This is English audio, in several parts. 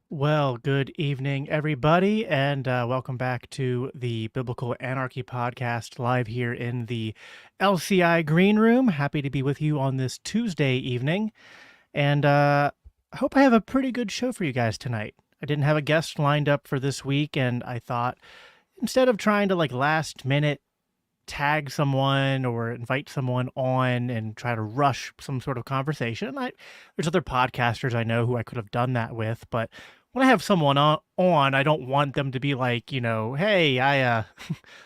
Well, good evening, everybody, and welcome back to the Biblical Anarchy Podcast live here in the LCI Green Room. Happy to be with you on this Tuesday evening, and I hope I have a pretty good show for you guys tonight. I didn't have a guest lined up for this week, and I thought instead of trying to last minute tag someone or invite someone on and try to rush some sort of conversation. There's other podcasters I know who I could have done that with, but when I have someone on, I don't want them to be like, hey, I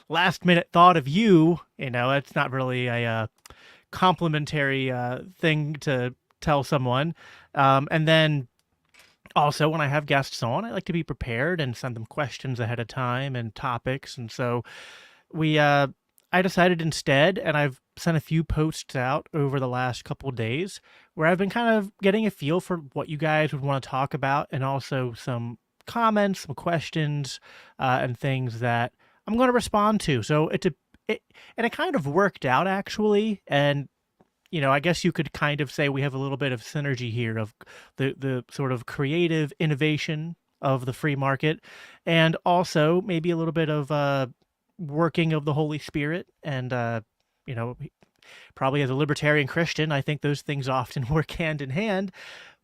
last minute thought of you. It's not really a complimentary thing to tell someone. And then also, when I have guests on, I like to be prepared and send them questions ahead of time and topics. And so we I decided instead, and I've sent a few posts out over the last couple of days where I've been kind of getting a feel for what you guys would want to talk about, and also some comments, some questions, and things that I'm going to respond to. So it kind of worked out actually, and I guess you could kind of say we have a little bit of synergy here of the sort of creative innovation of the free market, and also maybe a little bit of working of the Holy Spirit. And you know probably as a libertarian Christian, I think those things often work hand in hand.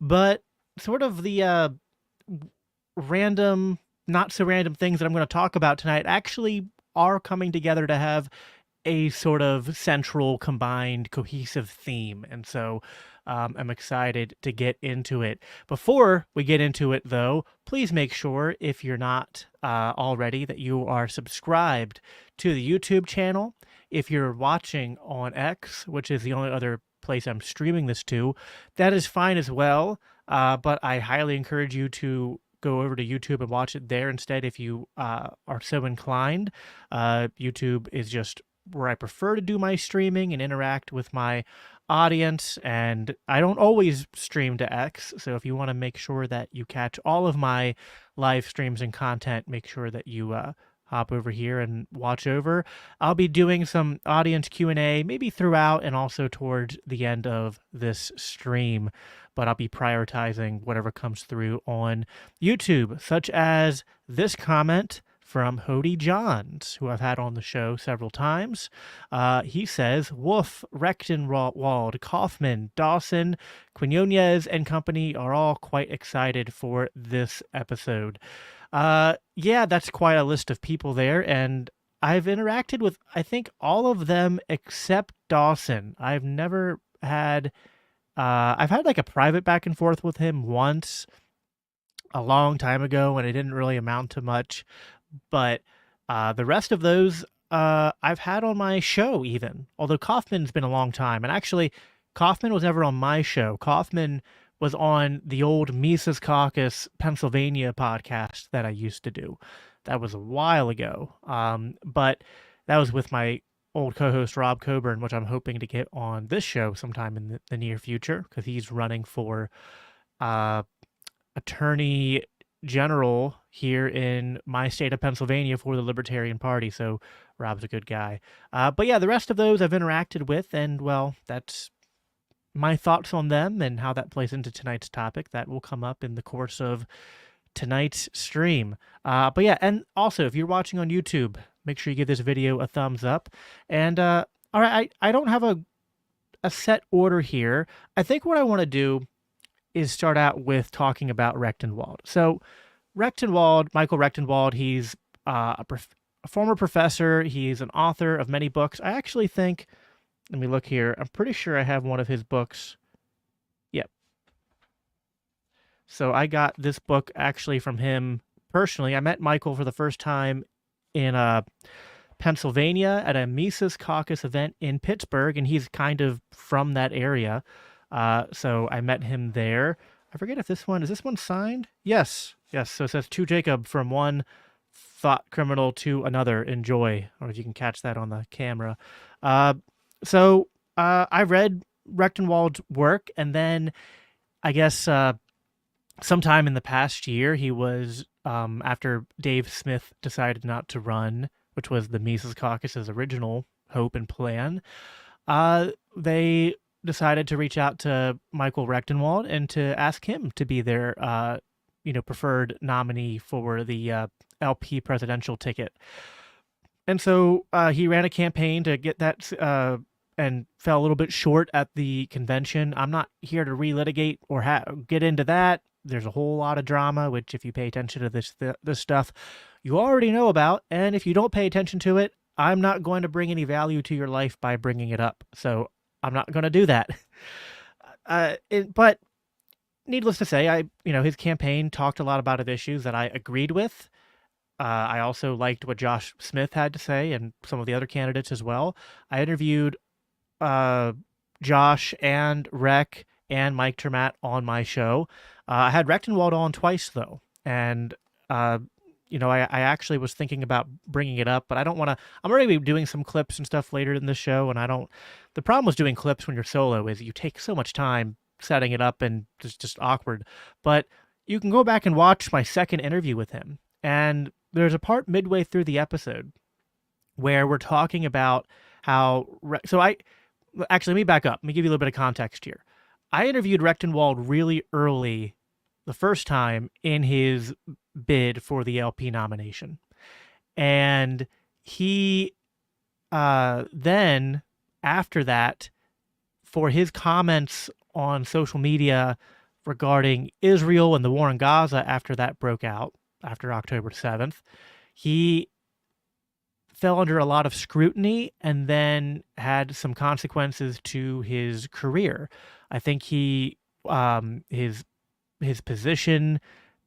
But sort of the random, not so random things that I'm going to talk about tonight actually are coming together to have a sort of central, combined, cohesive theme. And so I'm excited to get into it. Before we get into it, though, please make sure, if you're not already, that you are subscribed to the YouTube channel. If you're watching on X, which is the only other place I'm streaming this to, that is fine as well. But I highly encourage you to go over to YouTube and watch it there instead if you are so inclined. YouTube is just where I prefer to do my streaming and interact with my audience, and I don't always stream to X, so if you want to make sure that you catch all of my live streams and content, make sure that you hop over here and watch over. I'll be doing some audience Q&A maybe throughout and also towards the end of this stream, but I'll be prioritizing whatever comes through on YouTube, such as this comment from Hody Johns, who I've had on the show several times. He says, Wolfe, Rectenwald, Kaufman, Dawson, Quinones, and company are all quite excited for this episode. Yeah, that's quite a list of people there, and I've interacted with, I think, all of them except Dawson. I've had like a private back and forth with him once a long time ago, and it didn't really amount to much. But the rest of those I've had on my show even, although Kaufman's been a long time. And actually, Kaufman was never on my show. Kaufman was on the old Mises Caucus Pennsylvania podcast that I used to do. That was a while ago. But that was with my old co-host Rob Coburn, which I'm hoping to get on this show sometime in the near future, because he's running for attorney general here in my state of Pennsylvania for the Libertarian Party. So Rob's a good guy. But yeah, the rest of those I've interacted with, and well, that's my thoughts on them and how that plays into tonight's topic. That will come up in the course of tonight's stream. But yeah, and also if you're watching on YouTube, make sure you give this video a thumbs up. And all right, I don't have a set order here. I think what I want to do is start out with talking about Rectenwald. So Michael Rectenwald, he's a former professor. He's an author of many books. I actually think, let me look here. I'm pretty sure I have one of his books. Yep. So I got this book actually from him personally. I met Michael for the first time in Pennsylvania at a Mises Caucus event in Pittsburgh, and he's kind of from that area. So I met him there. I forget if is this one signed? Yes. So it says, to Jacob, from one thought criminal to another, enjoy. Or if you can catch that on the camera. So I read Rectenwald's work, and then I guess sometime in the past year, he was, after Dave Smith decided not to run, which was the Mises Caucus's original hope and plan, they decided to reach out to Michael Rectenwald and to ask him to be their preferred nominee for the LP presidential ticket. And so he ran a campaign to get that and fell a little bit short at the convention. I'm not here to relitigate or get into that. There's a whole lot of drama, which if you pay attention to this stuff, you already know about. And if you don't pay attention to it, I'm not going to bring any value to your life by bringing it up. So I'm not going to do that. But needless to say, his campaign talked a lot about issues that I agreed with. I also liked what Josh Smith had to say and some of the other candidates as well. I interviewed Josh and Rec and Mike Termat on my show. I had Rectenwald on twice, though. And, I actually was thinking about bringing it up, but I don't want to. I'm already doing some clips and stuff later in the show, and I don't. The problem with doing clips when you're solo is you take so much time setting it up and it's just awkward. But you can go back and watch my second interview with him. And there's a part midway through the episode where we're talking about how. Actually, let me back up. Let me give you a little bit of context here. I interviewed Rectenwald really early the first time in his bid for the LP nomination. And he then, after that, for his comments on social media regarding Israel and the war in Gaza after that broke out, after October 7th, he fell under a lot of scrutiny and then had some consequences to his career. I think his position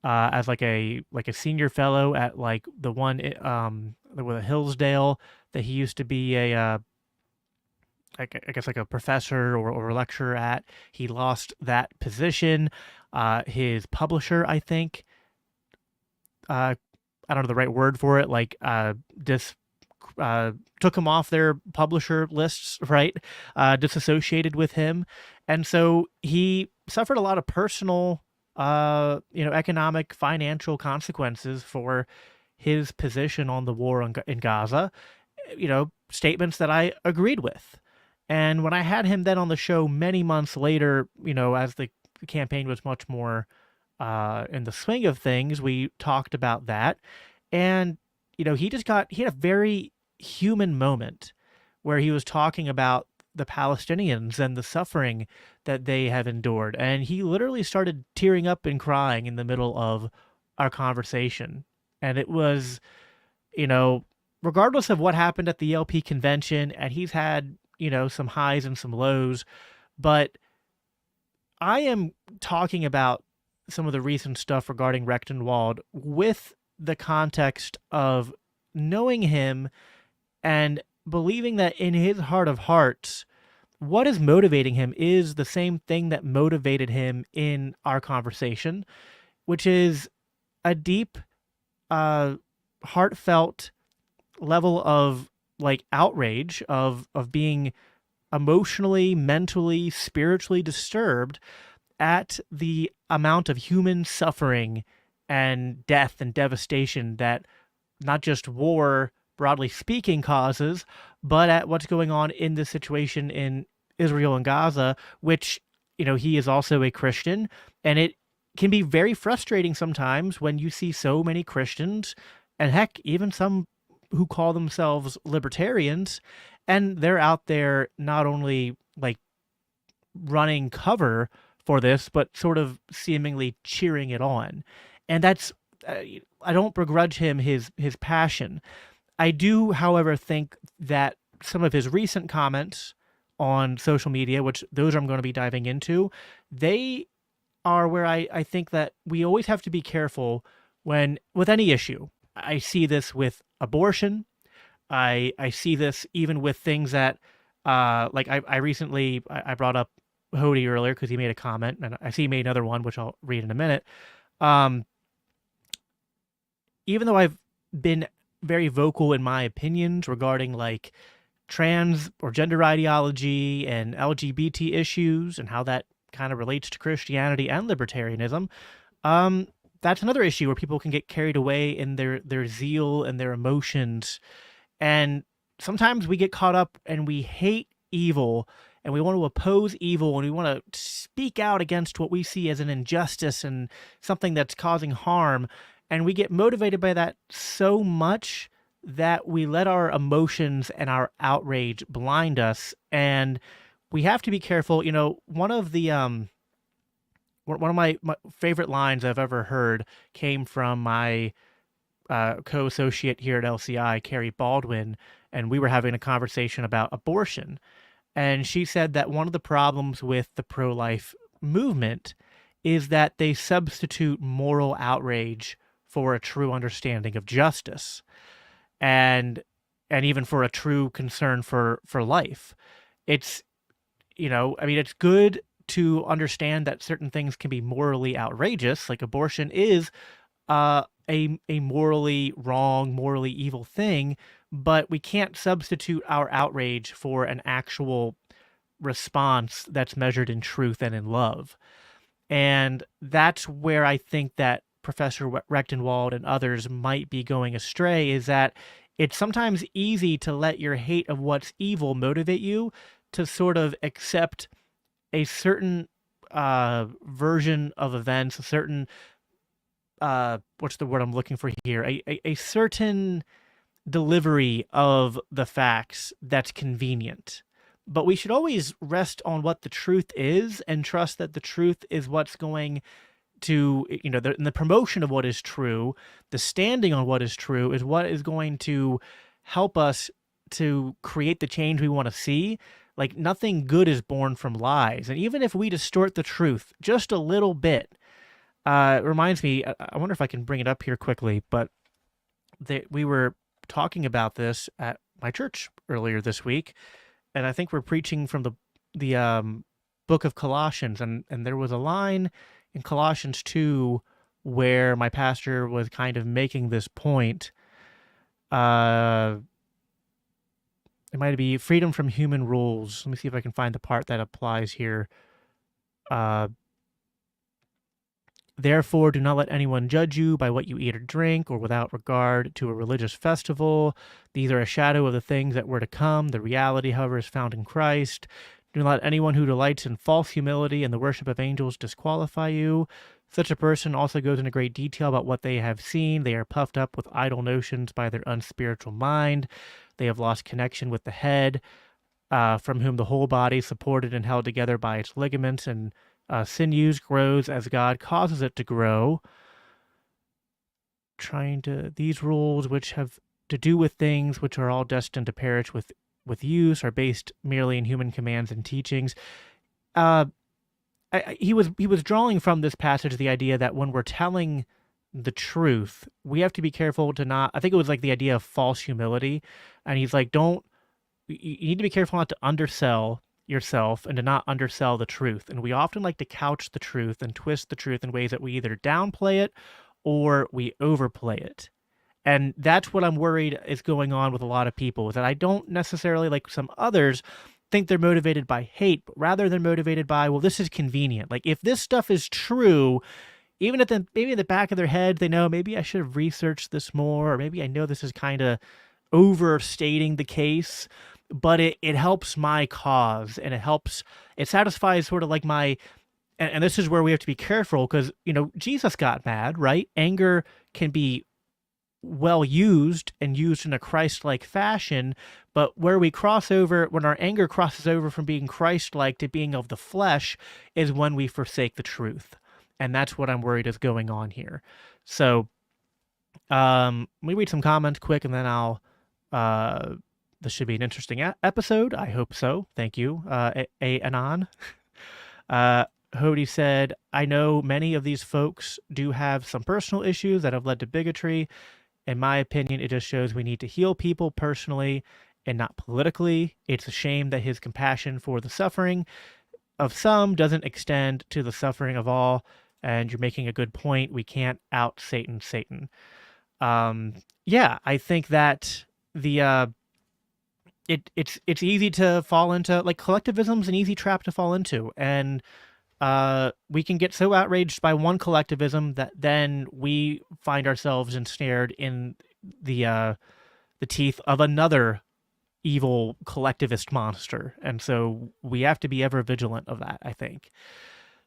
as like a senior fellow at like the one with a Hillsdale that he used to be I guess like a professor or a lecturer at. He lost that position. His publisher, I think, I don't know the right word for it, like took him off their publisher lists, right? Disassociated with him. And so he suffered a lot of personal, economic, financial consequences for his position on the war in Gaza, statements that I agreed with. And when I had him then on the show many months later, as the campaign was much more in the swing of things, we talked about that. And, he had a very human moment where he was talking about the Palestinians and the suffering that they have endured. And he literally started tearing up and crying in the middle of our conversation. And it was, regardless of what happened at the LP convention, and he's had, some highs and some lows, but I am talking about some of the recent stuff regarding Rectenwald with the context of knowing him and believing that in his heart of hearts, what is motivating him is the same thing that motivated him in our conversation, which is a deep, heartfelt level of like outrage of being emotionally, mentally, spiritually disturbed at the amount of human suffering and death and devastation that not just war, broadly speaking, causes, but at what's going on in the situation in Israel and Gaza, which, he is also a Christian. And it can be very frustrating sometimes when you see so many Christians, and heck, even some who call themselves libertarians, and they're out there not only like running cover for this, but sort of seemingly cheering it on. And that's, I don't begrudge him his passion. I do, however, think that some of his recent comments on social media, which those I'm going to be diving into, they are where I think that we always have to be careful with any issue. I see this with abortion. I see this even with things that, like I recently, I brought up Hody earlier because he made a comment, and I see he made another one, which I'll read in a minute. Even though I've been very vocal in my opinions regarding like trans or gender ideology and LGBT issues and how that kind of relates to Christianity and libertarianism, that's another issue where people can get carried away in their zeal and their emotions. And sometimes we get caught up and we hate evil and we want to oppose evil, and we want to speak out against what we see as an injustice and something that's causing harm. And we get motivated by that so much that we let our emotions and our outrage blind us. And we have to be careful. One of my favorite lines I've ever heard came from my co-associate here at LCI, Carrie Baldwin, and we were having a conversation about abortion. And she said that one of the problems with the pro-life movement is that they substitute moral outrage for a true understanding of justice, and even for a true concern for life. It's it's good to understand that certain things can be morally outrageous, like abortion is a morally wrong, morally evil thing, but we can't substitute our outrage for an actual response that's measured in truth and in love. And that's where I think that Professor Rectenwald and others might be going astray, is that it's sometimes easy to let your hate of what's evil motivate you to sort of accept a certain version of events, a certain what's the word I'm looking for here? A certain delivery of the facts that's convenient. But we should always rest on what the truth is and trust that the truth is what's going to, the promotion of what is true, the standing on what is true is what is going to help us to create the change we want to see. Like, nothing good is born from lies. And even if we distort the truth just a little bit, it reminds me, I wonder if I can bring it up here quickly, but we were talking about this at my church earlier this week, and I think we're preaching from the book of Colossians, and there was a line in Colossians 2 where my pastor was kind of making this point. It might be freedom from human rules. Let me see if I can find the part that applies here. Therefore, do not let anyone judge you by what you eat or drink, or without regard to a religious festival. These are a shadow of the things that were to come. The reality, however, is found in Christ. Do not let anyone who delights in false humility and the worship of angels disqualify you. Such a person also goes into great detail about what they have seen. They are puffed up with idle notions by their unspiritual mind. They have lost connection with the head, from whom the whole body, supported and held together by its ligaments and sinews, grows as God causes it to grow. These rules, which have to do with things which are all destined to perish with use, are based merely in human commands and teachings. He was drawing from this passage the idea that when we're telling the truth, we have to be careful to not, I think it was like the idea of false humility. And he's like, you need to be careful not to undersell yourself and to not undersell the truth. And we often like to couch the truth and twist the truth in ways that we either downplay it or we overplay it. And that's what I'm worried is going on with a lot of people, is that I don't necessarily, like some others, think they're motivated by hate, but rather they're motivated by, well, this is convenient. Like, if this stuff is true, even at maybe in the back of their head, they know maybe I should have researched this more, or maybe I know this is kind of overstating the case, but it helps my cause, and it satisfies sort of like my, and this is where we have to be careful, because, Jesus got mad, right? Anger can be well used and used in a Christ-like fashion, but where we cross over, when our anger crosses over from being Christ-like to being of the flesh, is when we forsake the truth. And that's what I'm worried is going on here. So let me read some comments quick, and then this should be an interesting episode. I hope so. Thank you, Anon. Hody said, I know many of these folks do have some personal issues that have led to bigotry. In my opinion, it just shows we need to heal people personally and not politically. It's a shame that his compassion for the suffering of some doesn't extend to the suffering of all. And you're making a good point. We can't out Satan. Yeah, I think that it's easy to fall into, like, collectivism's an easy trap to fall into, and we can get so outraged by one collectivism that then we find ourselves ensnared in the teeth of another evil collectivist monster. And so we have to be ever vigilant of that, I think.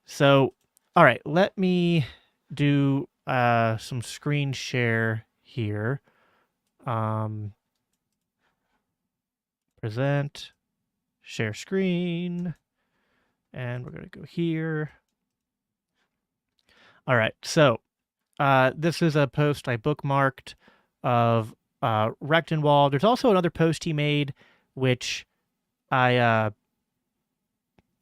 So, all right, let me do some screen share here. Present, share screen, and we're going to go here. All right, so this is a post I bookmarked of Rectenwald. There's also another post he made, which I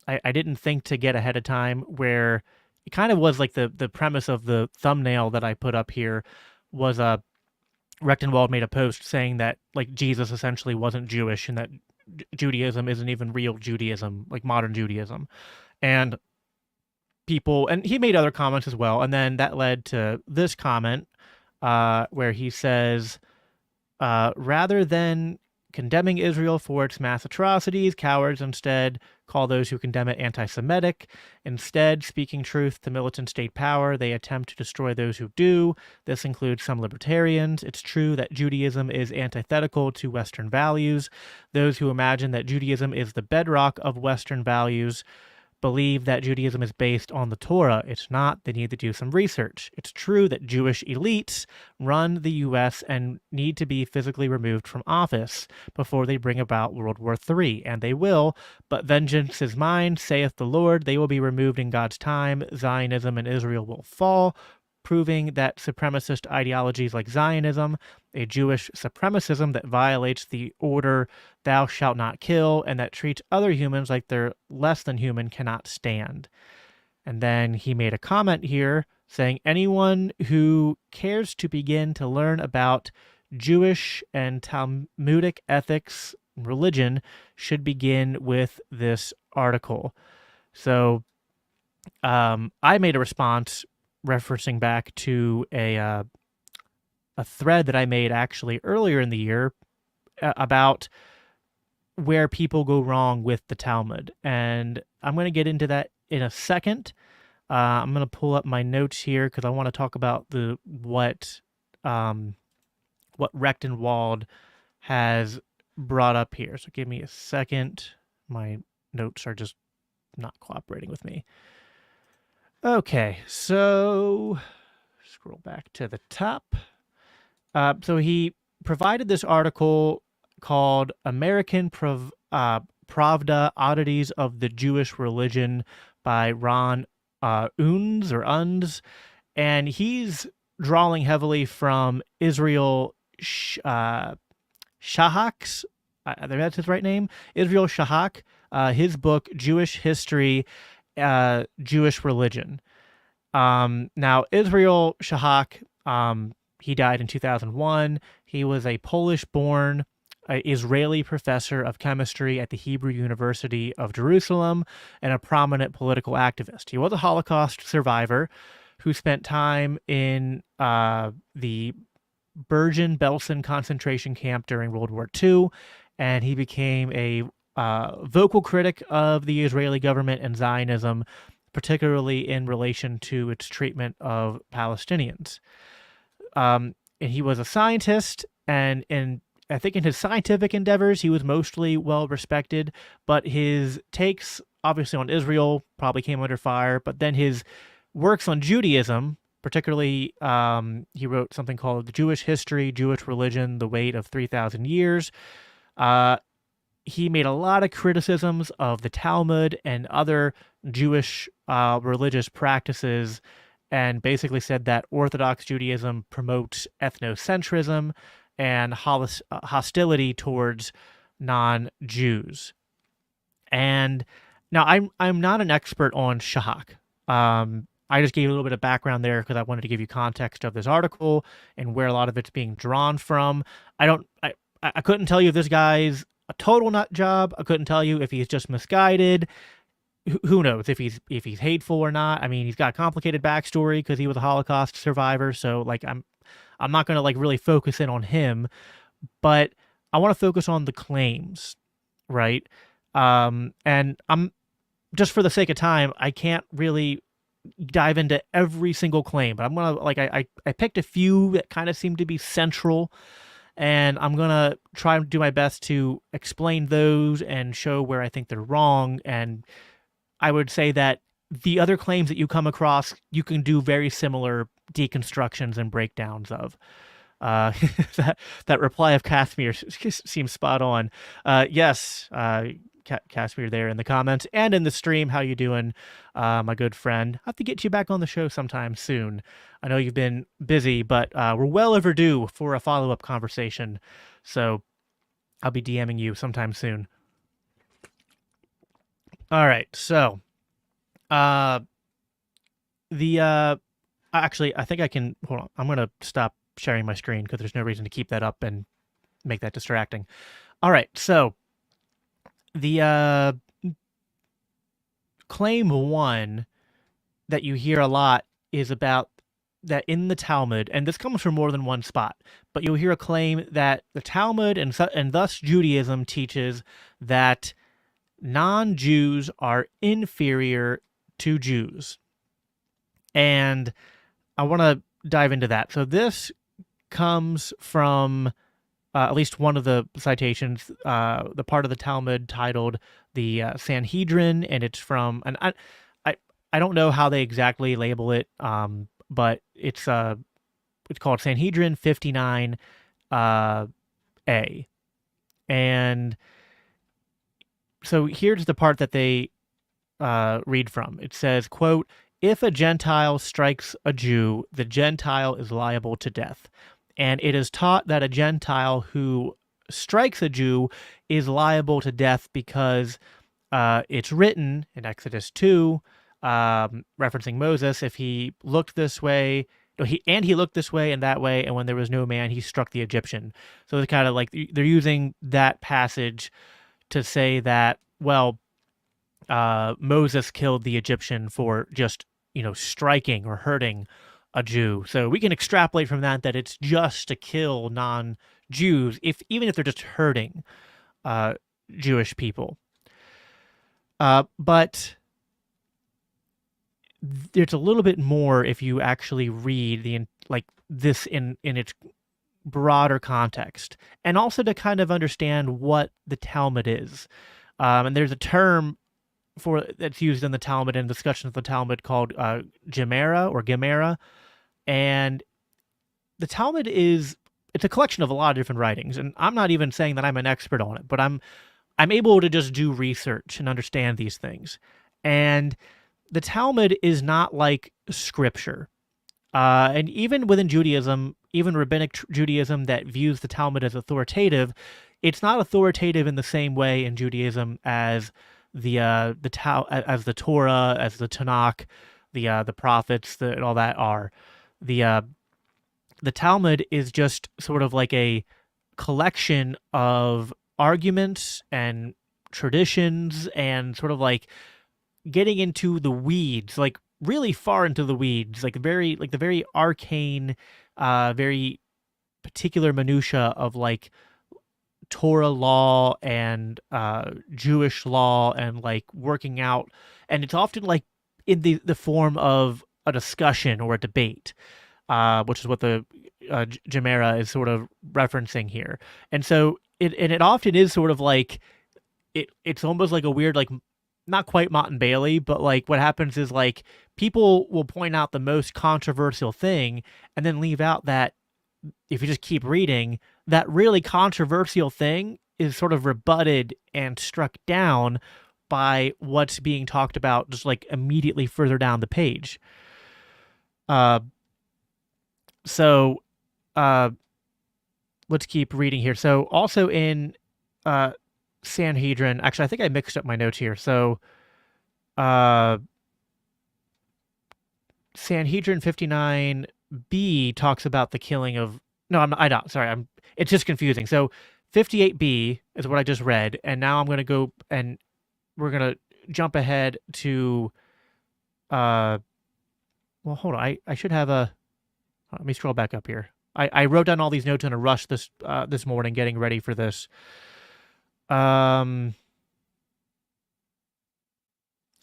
didn't think to get ahead of time, where it kind of was like the premise of the thumbnail that I put up here was Rectenwald made a post saying that like Jesus essentially wasn't Jewish and that Judaism isn't even real Judaism, like modern Judaism. And and he made other comments as well. And then that led to this comment where he says, rather than condemning Israel for its mass atrocities, cowards instead call those who condemn it anti-Semitic. Instead, speaking truth to militant state power, they attempt to destroy those who do. This includes some libertarians. It's true that Judaism is antithetical to Western values. Those who imagine that Judaism is the bedrock of Western values believe that Judaism is based on the Torah. It's not. They need to do some research. It's true that Jewish elites run the U.S. and need to be physically removed from office before they bring about World War III, and they will, but vengeance is mine, saith the Lord. They will be removed in God's time. Zionism and Israel will fall, proving that supremacist ideologies like Zionism, a Jewish supremacism that violates the order thou shalt not kill and that treats other humans like they're less than human, cannot stand. And then he made a comment here saying anyone who cares to begin to learn about Jewish and Talmudic ethics, religion, should begin with this article. So I made a response referencing back to a thread that I made actually earlier in the year about where people go wrong with the Talmud. And I'm going to get into that in a second. I'm going to pull up my notes here because I want to talk about what Rectenwald has brought up here. So give me a second. My notes are just not cooperating with me. Okay, so scroll back to the top. So he provided this article called American Pravda Oddities of the Jewish Religion by Ron Unz, and he's drawing heavily from Israel Shahak's, that's his right name, Israel Shahak, his book, Jewish History, Jewish Religion. Now, Israel Shahak, he died in 2001. He was a Polish-born Israeli professor of chemistry at the Hebrew University of Jerusalem and a prominent political activist. He was a Holocaust survivor who spent time in the Bergen-Belsen concentration camp during World War II, and he became a vocal critic of the Israeli government and Zionism, particularly in relation to its treatment of Palestinians. And he was a scientist, and I think in his scientific endeavors, he was mostly well respected, but his takes, obviously on Israel, probably came under fire, but then his works on Judaism, particularly, he wrote something called The Jewish History, Jewish Religion, The Weight of 3,000 Years. He made a lot of criticisms of the Talmud and other Jewish religious practices, and basically said that Orthodox Judaism promotes ethnocentrism and hostility towards non-Jews. And now I'm not an expert on Shahak. I just gave a little bit of background there because I wanted to give you context of this article and where a lot of it's being drawn from. I couldn't tell you if this guy's a total nut job. I couldn't tell you if he's just misguided. Who knows if he's hateful or not. I mean, he's got a complicated backstory because he was a Holocaust survivor. So like I'm not going to like really focus in on him, but I want to focus on the claims, right? And I'm just for the sake of time, I can't really dive into every single claim, but I'm gonna I picked a few that kind of seem to be central, and I'm going to try and do my best to explain those and show where I think they're wrong. And I would say that the other claims that you come across, you can do very similar deconstructions and breakdowns of. Uh, that reply of Casimir seems spot on. Yes, Casimir there in the comments and in the stream. How you doing, my good friend? I have to get you back on the show sometime soon. I know you've been busy, but we're well overdue for a follow-up conversation. So I'll be DMing you sometime soon. All right, so uh, actually, I think I can hold on. I'm gonna stop sharing my screen because there's no reason to keep that up and make that distracting. All right, so the claim one that you hear a lot is about that in the Talmud, and this comes from more than one spot, but you'll hear a claim that the Talmud and thus Judaism teaches that non-Jews are inferior to Jews. And I want to dive into that. So this comes from at least one of the citations, the part of the Talmud titled the Sanhedrin, and it's from, and I don't know how they exactly label it, but it's called Sanhedrin 59 A, and so here's the part that they read from. It says, quote, "If a Gentile strikes a Jew, the Gentile is liable to death. And it is taught that a Gentile who strikes a Jew is liable to death because it's written in Exodus 2, referencing Moses, if he looked this way, he looked this way and that way, and when there was no man, he struck the Egyptian." So it's kind of like they're using that passage to say that, well, Moses killed the Egyptian for just, striking or hurting a Jew. So we can extrapolate from that it's just to kill non-Jews, even if they're just hurting Jewish people. But there's a little bit more if you actually read this in its broader context, and also to kind of understand what the Talmud is. And there's a term that's used in the Talmud and discussions of the Talmud called Gemara, and the Talmud it's a collection of a lot of different writings, and I'm not even saying that I'm an expert on it, but I'm able to just do research and understand these things. And the Talmud is not like scripture. And even within Judaism, even rabbinic Judaism that views the Talmud as authoritative, it's not authoritative in the same way in Judaism as the Torah, as the Tanakh, the prophets, and all that are. The Talmud is just sort of like a collection of arguments and traditions, and sort of like getting into the weeds, like really far into the weeds, like the very arcane, very particular minutia of like Torah law and Jewish law, and like working out, and it's often like in the form of a discussion or a debate, which is what the Gemara is sort of referencing here. And so it often is sort of like it's almost like a weird, like, not quite Mott and Bailey, but like what happens is like people will point out the most controversial thing and then leave out that if you just keep reading, that really controversial thing is sort of rebutted and struck down by what's being talked about just like immediately further down the page. So let's keep reading here. So also in Sanhedrin, actually, I think I mixed up my notes here. So Sanhedrin 59b talks about the killing of, no, I don't, sorry, it's just confusing. So 58b is what I just read, and now I'm going to go and we're going to jump ahead to, well, hold on, I should have let me scroll back up here. I wrote down all these notes in a rush this morning getting ready for this. I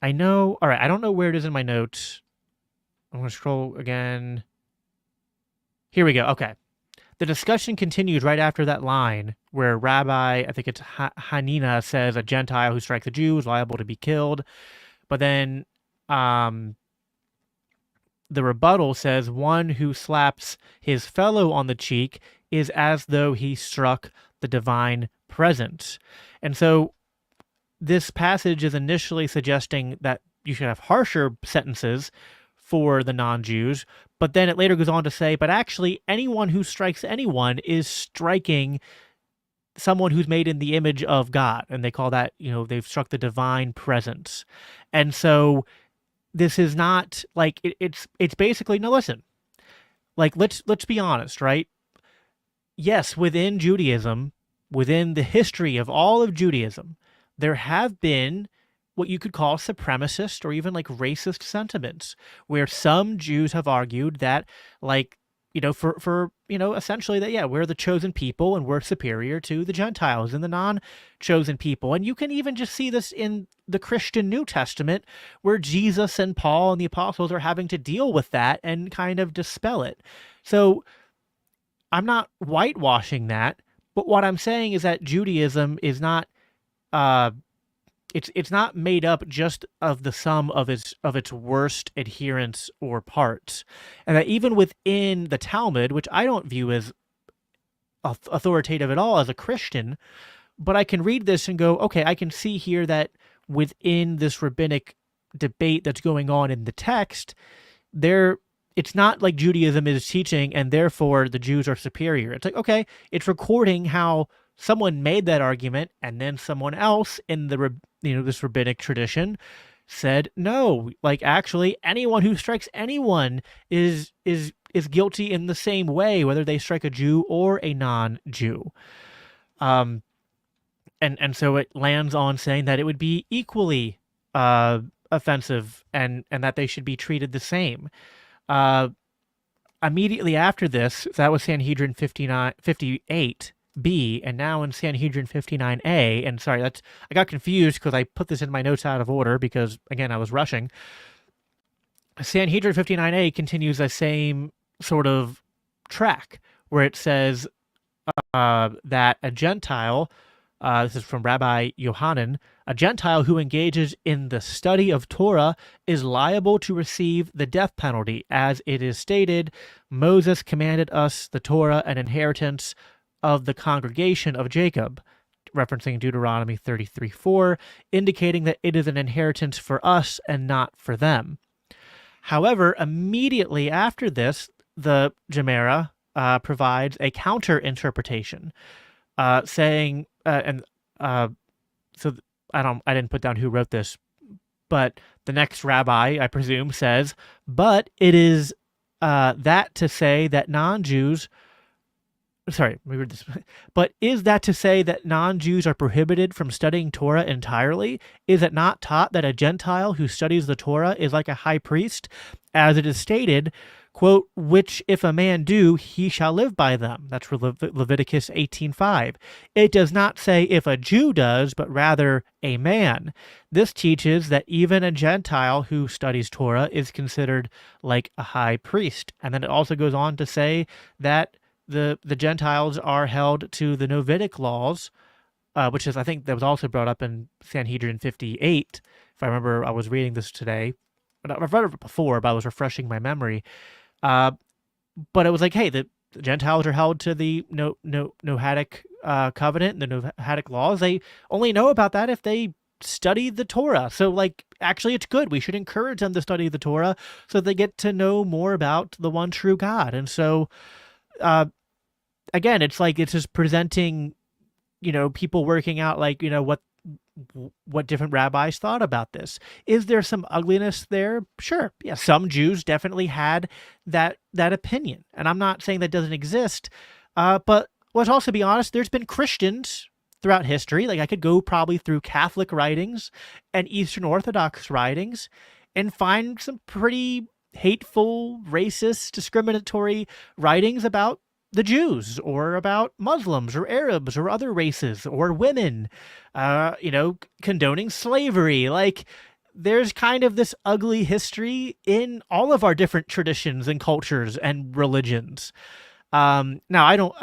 know, all right, I don't know where it is in my notes. I'm going to scroll again. Here we go, okay. The discussion continues right after that line where Rabbi, I think it's Hanina, says a Gentile who strikes a Jew is liable to be killed. But then the rebuttal says one who slaps his fellow on the cheek is as though he struck the divine presence. And so this passage is initially suggesting that you should have harsher sentences for the non-Jews, but then it later goes on to say, but actually anyone who strikes anyone is striking someone who's made in the image of God. And they call that, they've struck the divine presence. And so this is not like it's basically, no, listen, like let's be honest, right? Yes, within Judaism, within the history of all of Judaism, there have been what you could call supremacist or even like racist sentiments, where some Jews have argued that, like, for essentially that, yeah, we're the chosen people and we're superior to the Gentiles and the non-chosen people. And you can even just see this in the Christian New Testament, where Jesus and Paul and the apostles are having to deal with that and kind of dispel it. So I'm not whitewashing that, but what I'm saying is that Judaism is not it's not made up just of the sum of its worst adherents or parts, and that even within the Talmud, which I don't view as authoritative at all as a Christian, but I can read this and go, okay, I can see here that within this rabbinic debate that's going on in the text, it's not like Judaism is teaching and therefore the Jews are superior. It's like, okay, it's recording how someone made that argument, and then someone else in the this rabbinic tradition said, no, like actually anyone who strikes anyone is guilty in the same way, whether they strike a Jew or a non-Jew. And so it lands on saying that it would be equally offensive and that they should be treated the same. Immediately after this, that was Sanhedrin 58. B, and now in Sanhedrin 59A, and sorry, I got confused because I put this in my notes out of order because, again, I was rushing. Sanhedrin 59A continues the same sort of track where it says that a Gentile, this is from Rabbi Yohanan, a Gentile who engages in the study of Torah is liable to receive the death penalty. As it is stated, Moses commanded us the Torah, an inheritance of the congregation of Jacob, referencing Deuteronomy 33:4, indicating that it is an inheritance for us and not for them. However, immediately after this, the Gemara provides a counter interpretation, saying, so I didn't put down who wrote this, but the next rabbi, I presume, says, but it is that to say that non-Jews. Sorry, let me read this. But is that to say that non-Jews are prohibited from studying Torah entirely? Is it not taught that a Gentile who studies the Torah is like a high priest? As it is stated, quote, which if a man do, he shall live by them. That's Leviticus 18:5. It does not say if a Jew does, but rather a man. This teaches that even a Gentile who studies Torah is considered like a high priest. And then it also goes on to say that the Gentiles are held to the Novitic laws, which is, I think, that was also brought up in Sanhedrin 58. If I remember, I was reading this today. I've read it before, but I was refreshing my memory. But it was like, hey, the Gentiles are held to the Noahic covenant and the Noahic laws. They only know about that if they study the Torah. So, like, actually, it's good. We should encourage them to study the Torah so they get to know more about the one true God. And so, again, it's like it's just presenting, people working out, like, what different rabbis thought about this. Is there some ugliness there? Sure. Yeah, some Jews definitely had that opinion. And I'm not saying that doesn't exist, but let's also be honest, there's been Christians throughout history. Like, I could go probably through Catholic writings and Eastern Orthodox writings and find some pretty hateful, racist, discriminatory writings about the Jews or about Muslims or Arabs or other races or women, condoning slavery. Like, there's kind of this ugly history in all of our different traditions and cultures and religions. Now I don't,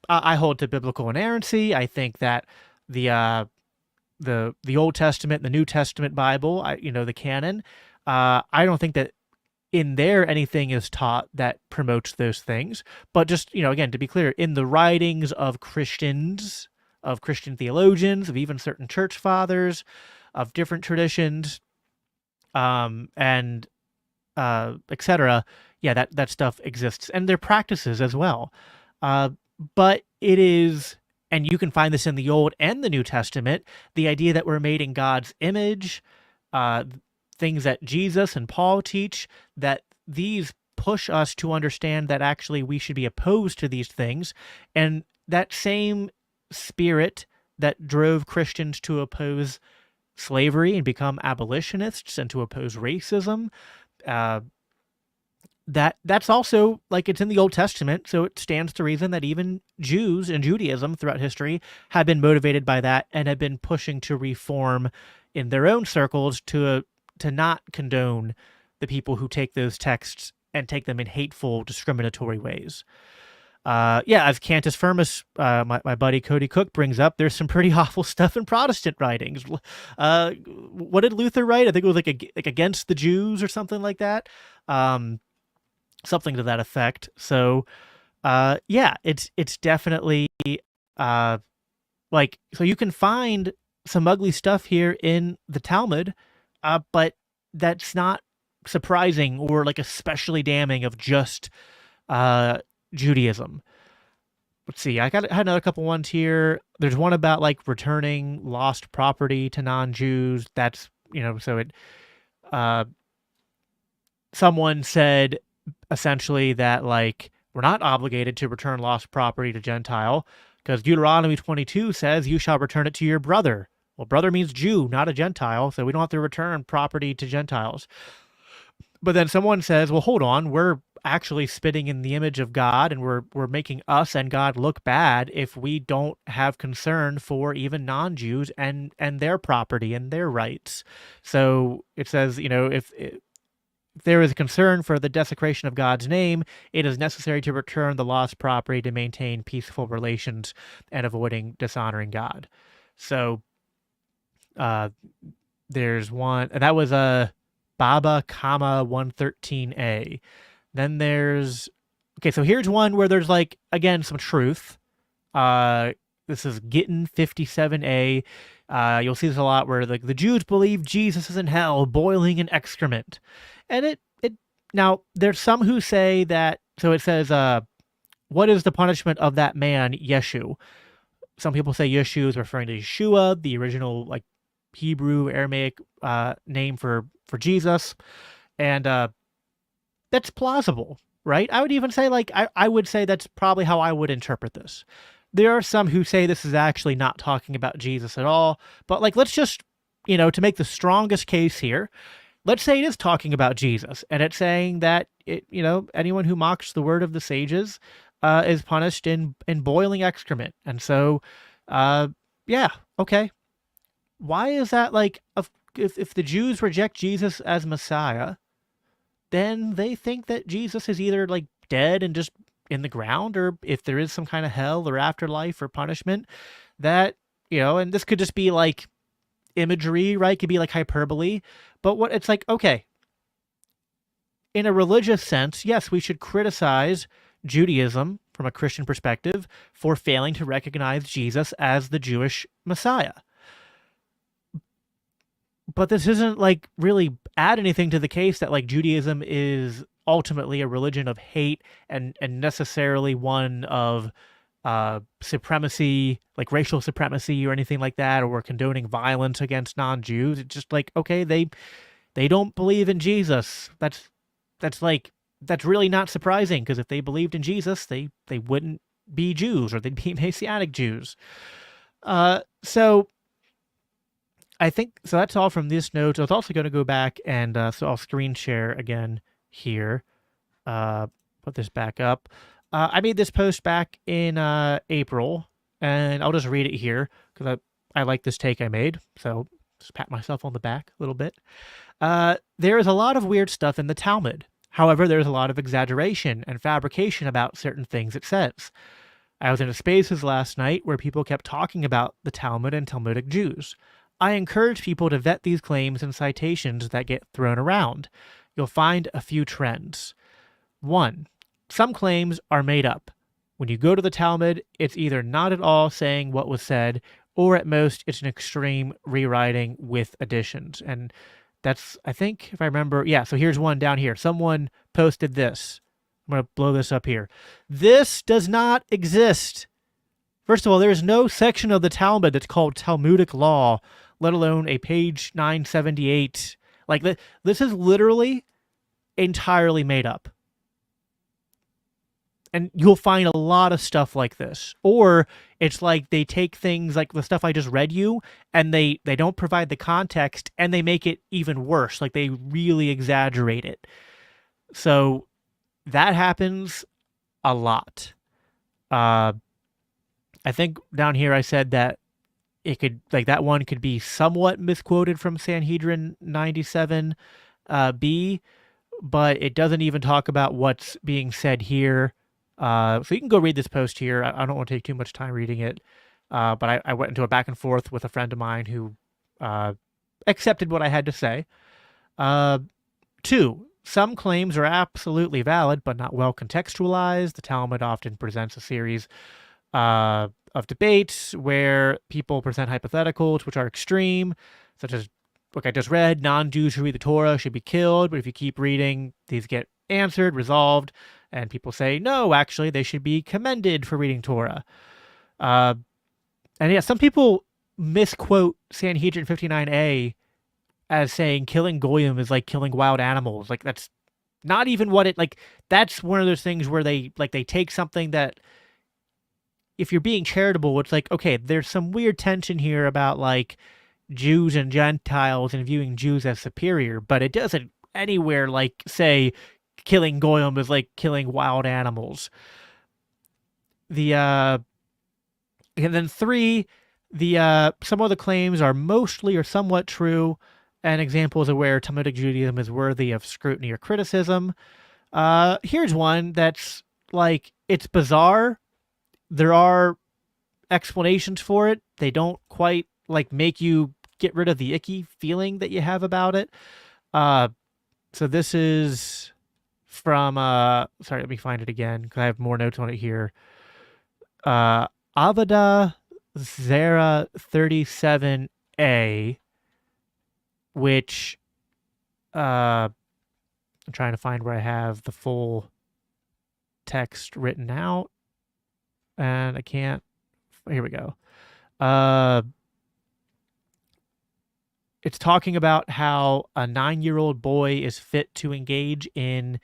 I hold to biblical inerrancy. I think that the the Old Testament, the New Testament Bible, the canon, I don't think that in there anything is taught that promotes those things. But just, again, to be clear, in the writings of Christians, of Christian theologians, of even certain church fathers, of different traditions, and etc. Yeah, that stuff exists, and their practices as well. But it is, and you can find this in the Old and the New Testament, the idea that we're made in God's image, uh, things that Jesus and Paul teach, that these push us to understand that actually we should be opposed to these things. And that same spirit that drove Christians to oppose slavery and become abolitionists and to oppose racism, uh, that's also, like, it's in the Old Testament, so it stands to reason that even Jews and Judaism throughout history have been motivated by that and have been pushing to reform in their own circles to not condone the people who take those texts and take them in hateful, discriminatory ways. Yeah, as Cantus Firmus, my buddy Cody Cook brings up, there's some pretty awful stuff in Protestant writings. What did Luther write? I think it was like against the Jews or something like that. Something to that effect. So, yeah, it's definitely so you can find some ugly stuff here in the Talmud, but that's not surprising or like especially damning of just Judaism. Let's see. I had another couple ones here. There's one about like returning lost property to non-Jews. That's, so it someone said essentially that, like, we're not obligated to return lost property to Gentile because Deuteronomy 22 says you shall return it to your brother. Well, brother means Jew, not a Gentile, so we don't have to return property to Gentiles. But then someone says, well, hold on, we're actually spitting in the image of God, and we're making us and God look bad if we don't have concern for even non-Jews and their property and their rights. So it says, if there is a concern for the desecration of God's name, it is necessary to return the lost property to maintain peaceful relations and avoiding dishonoring God. So there's one, and that was a Baba, 113a. Then there's, okay, so here's one where there's, like, again, some truth. This is Gittin 57a. You'll see this a lot where, like, the Jews believe Jesus is in hell, boiling in excrement. And it now, there's some who say that, so it says, what is the punishment of that man, Yeshu? Some people say Yeshu is referring to Yeshua, the original, like, Hebrew, Aramaic name for Jesus. And that's plausible, right? I would even say, like, I would say that's probably how I would interpret this. There are some who say this is actually not talking about Jesus at all, but, like, let's just, to make the strongest case here, let's say it is talking about Jesus, and it's saying that anyone who mocks the word of the sages is punished in boiling excrement. And so, yeah, okay. Why is that, like, if the Jews reject Jesus as Messiah, then they think that Jesus is either, like, dead and just in the ground, or if there is some kind of hell or afterlife or punishment, that, and this could just be, like, imagery, right? It could be, like, hyperbole. But what it's like, okay, in a religious sense, yes, we should criticize Judaism from a Christian perspective for failing to recognize Jesus as the Jewish Messiah. But this isn't, like, really add anything to the case that, like, Judaism is ultimately a religion of hate and necessarily one of supremacy, like racial supremacy or anything like that, or we're condoning violence against non-Jews. It's just like, okay, they don't believe in Jesus. That's really not surprising, because if they believed in Jesus, they wouldn't be Jews, or they'd be Messianic Jews. So I think, so that's all from this note. I was also going to go back and, so I'll screen share again here. Put this back up. I made this post back in April, and I'll just read it here because I like this take I made. So just pat myself on the back a little bit. There is a lot of weird stuff in the Talmud. However, there's a lot of exaggeration and fabrication about certain things it says. I was in a spaces last night where people kept talking about the Talmud and Talmudic Jews. I encourage people to vet these claims and citations that get thrown around. You'll find a few trends. 1. Some claims are made up. When you go to the Talmud, it's either not at all saying what was said, or at most it's an extreme rewriting with additions. And that's, I think, if I remember, yeah, so here's one down here. Someone posted this. I'm going to blow this up here. This does not exist. First of all, there is no section of the Talmud that's called Talmudic law, let alone a page 978. Like, this is literally entirely made up. And you'll find a lot of stuff like this. Or it's like they take things like the stuff I just read you, and they don't provide the context, and they make it even worse. Like, they really exaggerate it. So that happens a lot. I think down here I said that it could, like, that one could be somewhat misquoted from Sanhedrin 97 B, but it doesn't even talk about what's being said here. So you can go read this post here. I don't want to take too much time reading it, but I went into a back and forth with a friend of mine who accepted what I had to say. 2. Some claims are absolutely valid, but not well contextualized. The Talmud often presents a series of debates where people present hypotheticals which are extreme, such as, like I just read, non-Jews who read the Torah should be killed, but if you keep reading, these get answered, resolved, and people say, no, actually, they should be commended for reading Torah. And yeah, some people misquote Sanhedrin 59a as saying killing goyim is like killing wild animals. Like, that's not even what it, like, that's one of those things where they take something that, if you're being charitable, it's like, okay, there's some weird tension here about, like, Jews and Gentiles and viewing Jews as superior, but it doesn't anywhere, like, say killing goyim is like killing wild animals. And then 3, some of the claims are mostly or somewhat true, and examples of where Talmudic Judaism is worthy of scrutiny or criticism. Here's one that's, like, it's bizarre. There are explanations for it. They don't quite, like, make you get rid of the icky feeling that you have about it. So this is from, sorry, let me find it again, because I have more notes on it here. Avada Zera 37a, which, I'm trying to find where I have the full text written out, and I can't. Here we go. It's talking about how a 9-year-old boy is fit to engage in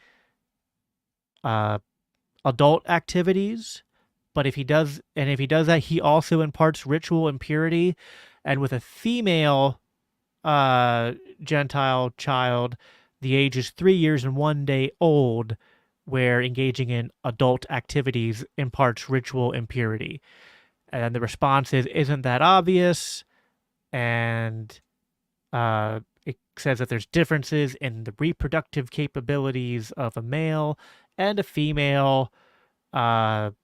adult activities, but if he does that, he also imparts ritual impurity. And with a female Gentile child, the age is 3 years and 1 day old, where engaging in adult activities imparts ritual impurity. And the response is, isn't that obvious? And it says that there's differences in the reproductive capabilities of a male and a female, and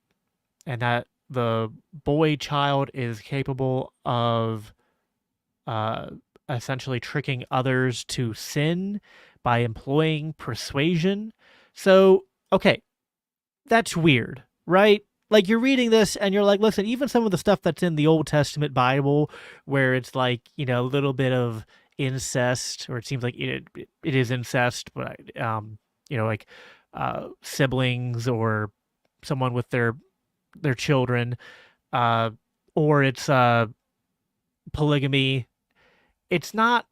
that the boy child is capable of essentially tricking others to sin by employing persuasion. So, okay, that's weird, right? Like, you're reading this and you're like, listen, even some of the stuff that's in the Old Testament Bible, where it's like, you know, a little bit of incest, or it seems like it is incest, but you know, like siblings or someone with their children, or it's polygamy. It's not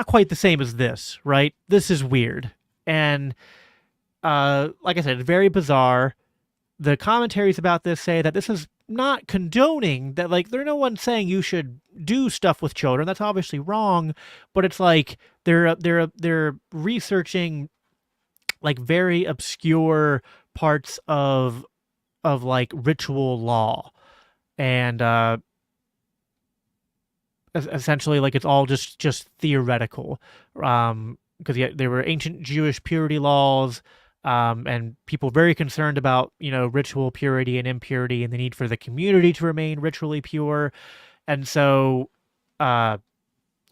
quite the same as this, right? This is weird. And like I said, very bizarre. The commentaries about this say that this is not condoning that, like, there's no one saying you should do stuff with children. That's obviously wrong, but it's like they're researching, like, very obscure parts of like ritual law, and essentially like it's all just theoretical, because yeah, there were ancient Jewish purity laws, and people very concerned about ritual purity and impurity and the need for the community to remain ritually pure, and so uh,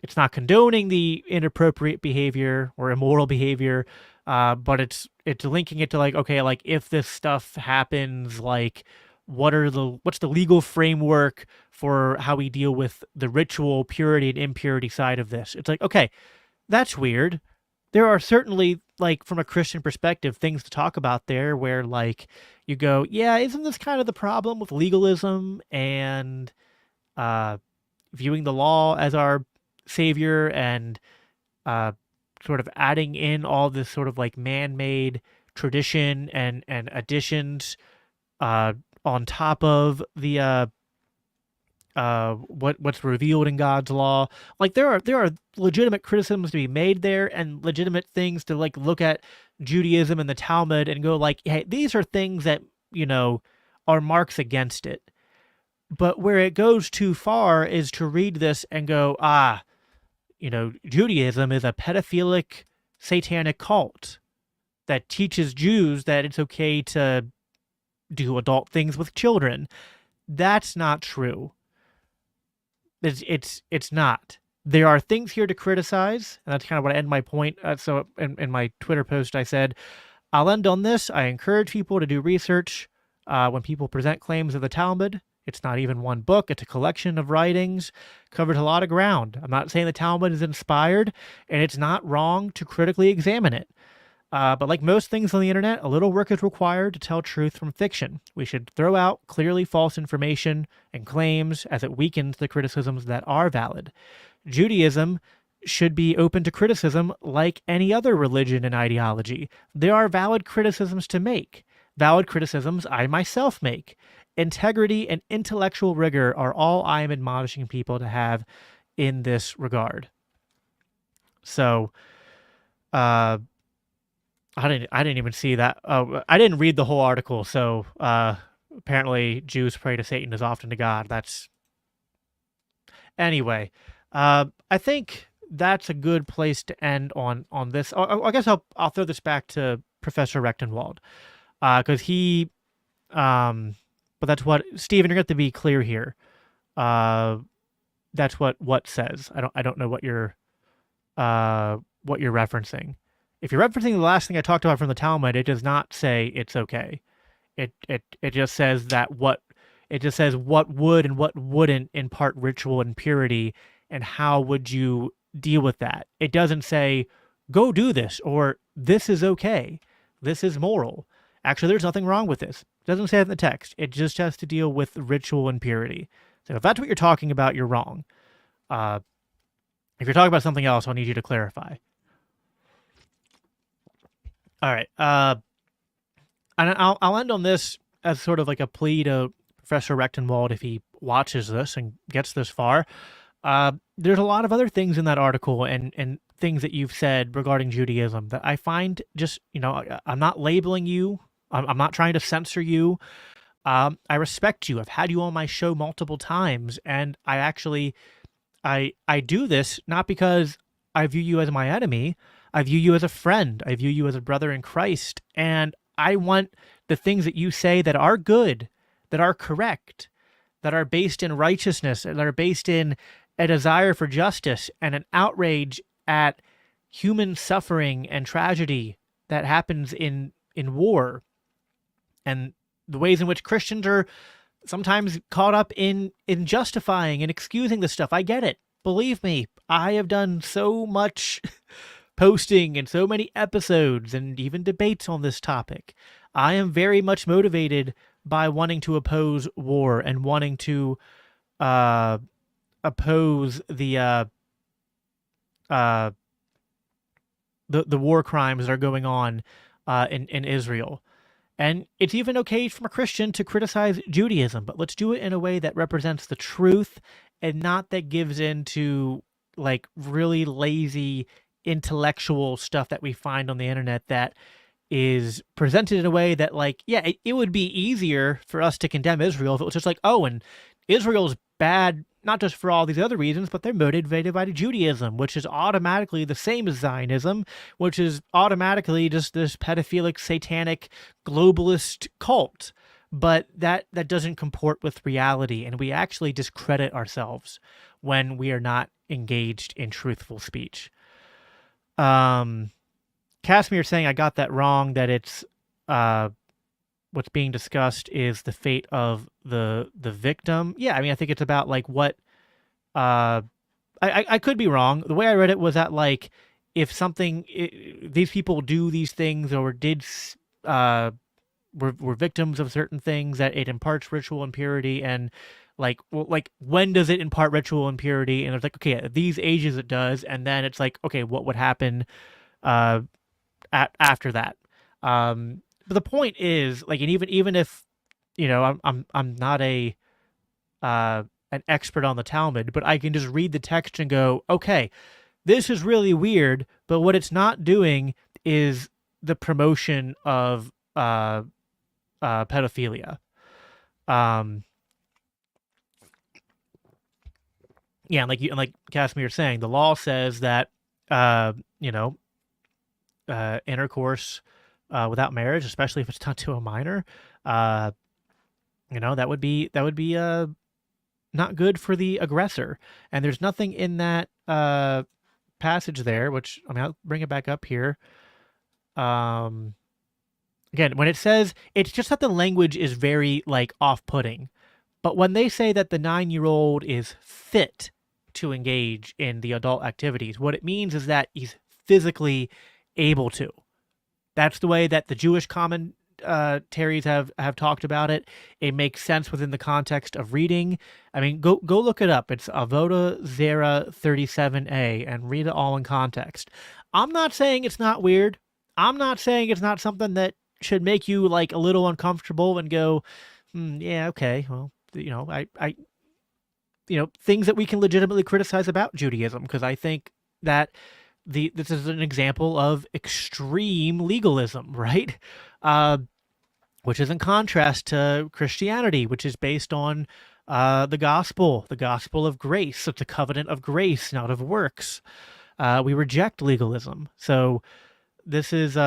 it's not condoning the inappropriate behavior or immoral behavior, but it's linking it to like, okay, like if this stuff happens, like what's the legal framework for how we deal with the ritual purity and impurity side of this? It's like, okay, that's weird. There are certainly, like, from a Christian perspective, things to talk about there where, like, you go, yeah, isn't this kind of the problem with legalism and uh, viewing the law as our savior and uh, sort of adding in all this sort of like man-made tradition and additions uh, on top of the what's revealed in God's law. Like there are legitimate criticisms to be made there and legitimate things to like look at Judaism and the Talmud and go like, hey, these are things that are marks against it. But where it goes too far is to read this and go, Judaism is a pedophilic satanic cult that teaches Jews that it's okay to do adult things with children. That's not true. It's not. There are things here to criticize, and that's kind of what I end my point. So in my Twitter post, I said, I'll end on this. I encourage people to do research when people present claims of the Talmud. It's not even one book. It's a collection of writings, covers a lot of ground. I'm not saying the Talmud is inspired, and it's not wrong to critically examine it. But like most things on the internet, a little work is required to tell truth from fiction. We should throw out clearly false information and claims as it weakens the criticisms that are valid. Judaism should be open to criticism like any other religion and ideology. There are valid criticisms to make. Valid criticisms I myself make. Integrity and intellectual rigor are all I am admonishing people to have in this regard. So, I didn't even see that. I didn't read the whole article. So apparently, Jews pray to Satan as often to God. That's anyway. I think that's a good place to end on this. I guess I'll throw this back to Professor Rectenwald, because he. But that's what Stephen. You're going to have to be clear here. That's what says. I don't know what you're referencing. If you're referencing the last thing I talked about from the Talmud, it does not say it's okay. It just says what would and what wouldn't impart ritual and purity, and how would you deal with that. It doesn't say go do this or this is okay. This is moral. Actually, there's nothing wrong with this. It doesn't say that in the text. It just has to deal with ritual and purity. So if that's what you're talking about, you're wrong. If you're talking about something else, I'll need you to clarify. All right. And I'll end on this as sort of like a plea to Professor Rectenwald if he watches this and gets this far. There's a lot of other things in that article and things that you've said regarding Judaism that I find just, I'm not labeling you. I'm not trying to censor you. I respect you. I've had you on my show multiple times, and I do this not because I view you as my enemy. I view you as a friend. I view you as a brother in Christ. And I want the things that you say that are good, that are correct, that are based in righteousness, that are based in a desire for justice and an outrage at human suffering and tragedy that happens in war, and the ways in which Christians are sometimes caught up in justifying and excusing this stuff. I get it. Believe me, I have done so much posting and so many episodes and even debates on this topic. I am very much motivated by wanting to oppose war and wanting to oppose the war crimes that are going on in Israel. And it's even okay from a Christian to criticize Judaism, but let's do it in a way that represents the truth and not that gives into like really lazy intellectual stuff that we find on the internet that is presented in a way that like, it would be easier for us to condemn Israel if it was just like, oh, and Israel's bad not just for all these other reasons, but they're motivated by Judaism, which is automatically the same as Zionism, which is automatically just this pedophilic, satanic, globalist cult. But that doesn't comport with reality, and we actually discredit ourselves when we are not engaged in truthful speech. Casimir saying I got that wrong, that it's what's being discussed is the fate of the victim. Yeah, I mean, I think it's about like what I could be wrong. The way I read it was that like if something these people do these things or did were victims of certain things, that it imparts ritual impurity, and like, well, like when does it impart ritual impurity? And it's like, okay, at these ages it does, and then it's like, okay, what would happen after that? But the point is, like, and even if I'm not a an expert on the Talmud, but I can just read the text and go, okay, this is really weird, but what it's not doing is the promotion of pedophilia. Yeah, and like Casimir was saying, the law says that intercourse without marriage, especially if it's done to a minor, that would be not good for the aggressor. And there's nothing in that passage there, which, I mean, I'll bring it back up here. Again, when it says, it's just that the language is very like off-putting. But when they say that the 9-year-old is fit to engage in the adult activities, what it means is that he's physically able to. That's the way that the Jewish commentaries have talked about it. It makes sense within the context of reading. I mean, go look it up. It's Avoda Zera 37a and read it all in context. I'm not saying it's not weird. I'm not saying it's not something that should make you like a little uncomfortable and go, yeah, okay, well, I things that we can legitimately criticize about Judaism, because I think that this is an example of extreme legalism, right? Which is in contrast to Christianity, which is based on the gospel of grace. It's a covenant of grace, not of works. We reject legalism. So this is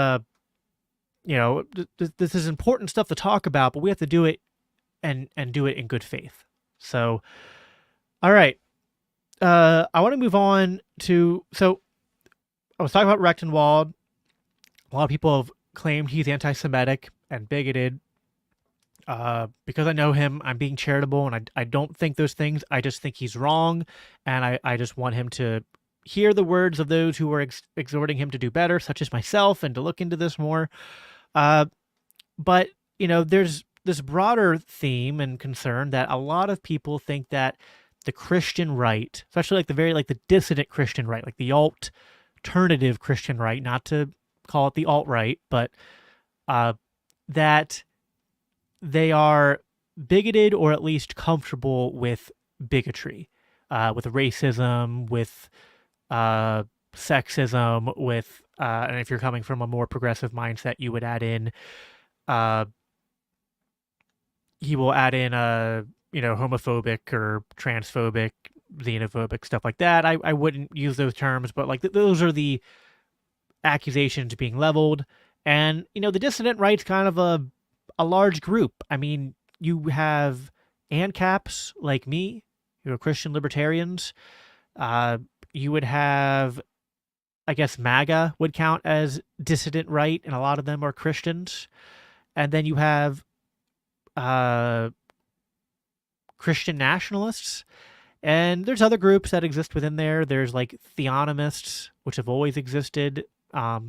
this is important stuff to talk about, but we have to do it and do it in good faith. So, all right. I want to move on to, so I was talking about Rectenwald. A lot of people have claimed he's anti-Semitic and bigoted. Because I know him, I'm being charitable, and I don't think those things. I just think he's wrong, and I just want him to hear the words of those who are exhorting him to do better, such as myself, and to look into this more. But, there's this broader theme and concern that a lot of people think that the Christian right, especially like the dissident Christian right, like the alternative Christian right, not to call it the alt-right, but that they are bigoted or at least comfortable with bigotry, with racism, with sexism, with and if you're coming from a more progressive mindset, you would add in he will add in homophobic or transphobic, xenophobic, stuff like that. I wouldn't use those terms, but like those are the accusations being leveled. And the dissident right's kind of a large group. I mean, you have ANCAPs like me, Christian libertarians. You would have, I guess, MAGA would count as dissident right, and a lot of them are Christians. And then you have Christian nationalists, and there's other groups that exist within there. There's like theonomists, which have always existed. They're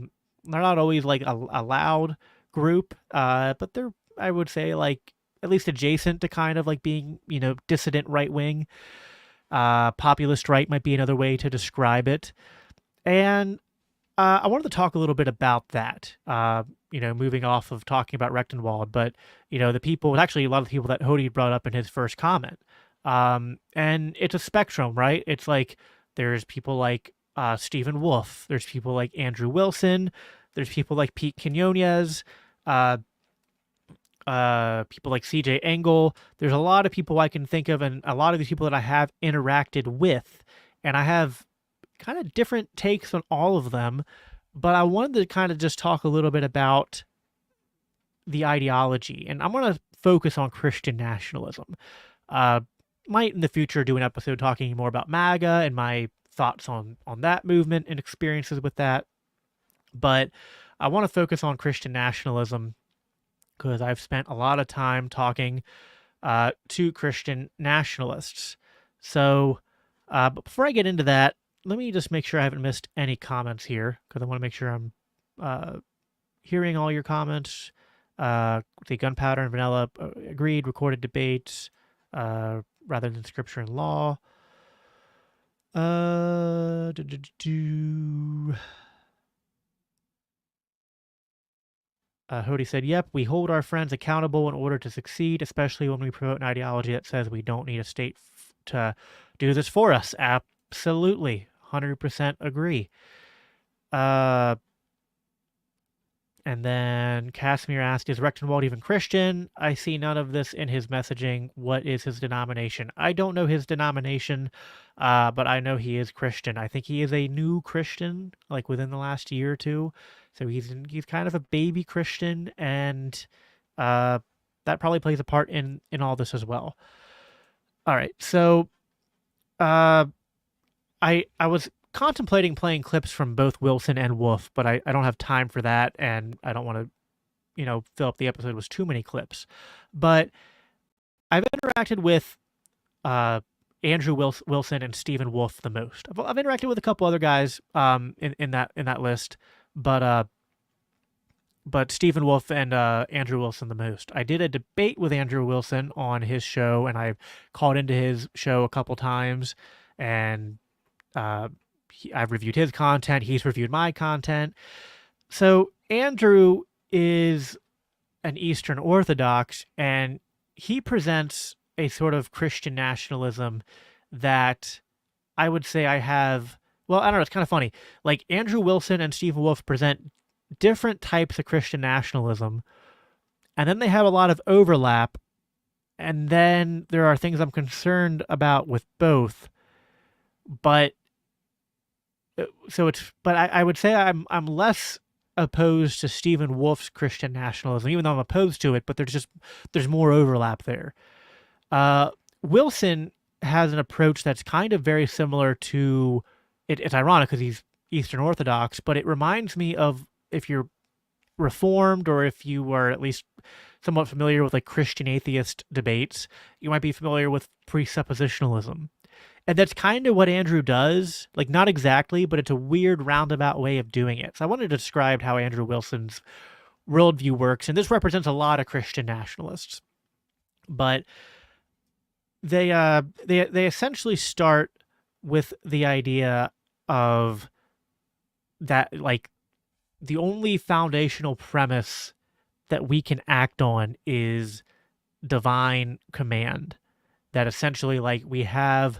not always like a loud group, but they're, I would say, like at least adjacent to kind of like being, dissident right wing. Populist right might be another way to describe it. And I wanted to talk a little bit about that, moving off of talking about Rectenwald, but, the people, actually a lot of the people that Hody brought up in his first comment. And it's a spectrum, right? It's like there's people like Stephen Wolfe, there's people like Andrew Wilson, there's people like Pete Quinones, people like C.J. Engel. There's a lot of people I can think of, and a lot of these people that I have interacted with, and I have kind of different takes on all of them. But I wanted to kind of just talk a little bit about the ideology, and I'm going to focus on Christian nationalism. Uh, might in the future do an episode talking more about MAGA and my thoughts on that movement and experiences with that. But I want to focus on Christian nationalism because I've spent a lot of time talking to Christian nationalists. So, but before I get into that, let me just make sure I haven't missed any comments here because I want to make sure I'm hearing all your comments. The gunpowder and vanilla agreed, recorded debates rather than scripture and law. Hody said, yep, we hold our friends accountable in order to succeed, especially when we promote an ideology that says we don't need a state to do this for us. Absolutely. 100% agree. And then Casimir asked, is Rectenwald even Christian? I see none of this in his messaging. What is his denomination? I don't know his denomination, but I know he is Christian. I think he is a new Christian, like within the last year or two. So he's kind of a baby Christian, and that probably plays a part in all this as well. All right, so I was contemplating playing clips from both Wilson and Wolfe, but I don't have time for that, and I don't want to, fill up the episode with too many clips. But I've interacted with Andrew Wilson and Stephen Wolfe the most. I've interacted with a couple other guys in that list, but Stephen Wolfe and Andrew Wilson the most. I did a debate with Andrew Wilson on his show, and I called into his show a couple times, and I've reviewed his content. He's reviewed my content. So Andrew is an Eastern Orthodox, and he presents a sort of Christian nationalism that I would say I have. Well, I don't know. It's kind of funny. Like Andrew Wilson and Stephen Wolfe present different types of Christian nationalism, and then they have a lot of overlap. And then there are things I'm concerned about with both. But I would say I'm less opposed to Stephen Wolfe's Christian nationalism, even though I'm opposed to it, but there's more overlap there. Wilson has an approach that's kind of very similar to it. It's ironic because he's Eastern Orthodox, but it reminds me of, if you're Reformed or if you are at least somewhat familiar with like Christian atheist debates, you might be familiar with presuppositionalism. And that's kind of what Andrew does. Like, not exactly, but it's a weird roundabout way of doing it. So I wanted to describe how Andrew Wilson's worldview works, and this represents a lot of Christian nationalists. But they essentially start with the idea of that, like, the only foundational premise that we can act on is divine command. That essentially, like, we have...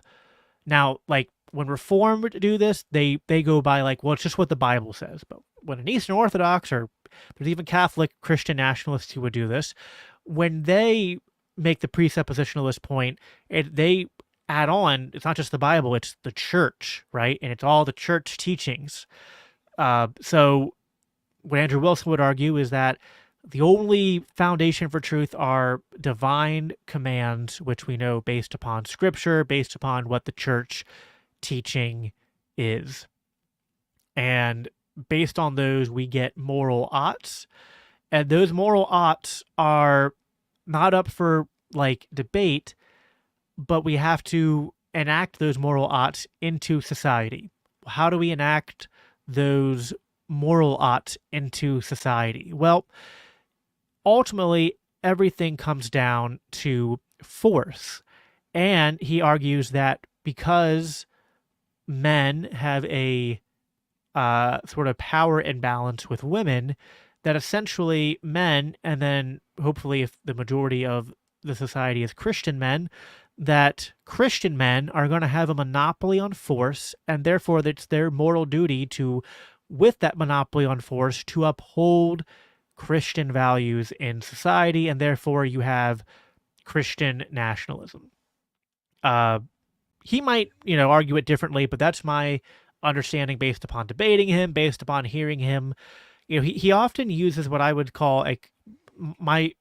Now, like, when Reformed do this, they go by, like, well, it's just what the Bible says. But when an Eastern Orthodox, or there's even Catholic Christian nationalists who would do this, when they make the presuppositionalist point, they add on, it's not just the Bible, it's the church, right? And it's all the church teachings. So what Andrew Wilson would argue is that the only foundation for truth are divine commands, which we know based upon scripture, based upon what the church teaching is. And based on those, we get moral oughts. And those moral oughts are not up for, like, debate, but we have to enact those moral oughts into society. How do we enact those moral oughts into society? Well, ultimately, everything comes down to force. And he argues that because men have a sort of power imbalance with women, that essentially men, and then hopefully if the majority of the society is Christian men, that Christian men are going to have a monopoly on force, and therefore it's their moral duty to, with that monopoly on force, to uphold Christian values in society, and therefore you have Christian nationalism. Uh, he might, argue it differently, but that's my understanding based upon debating him, based upon hearing him. He often uses what I would call my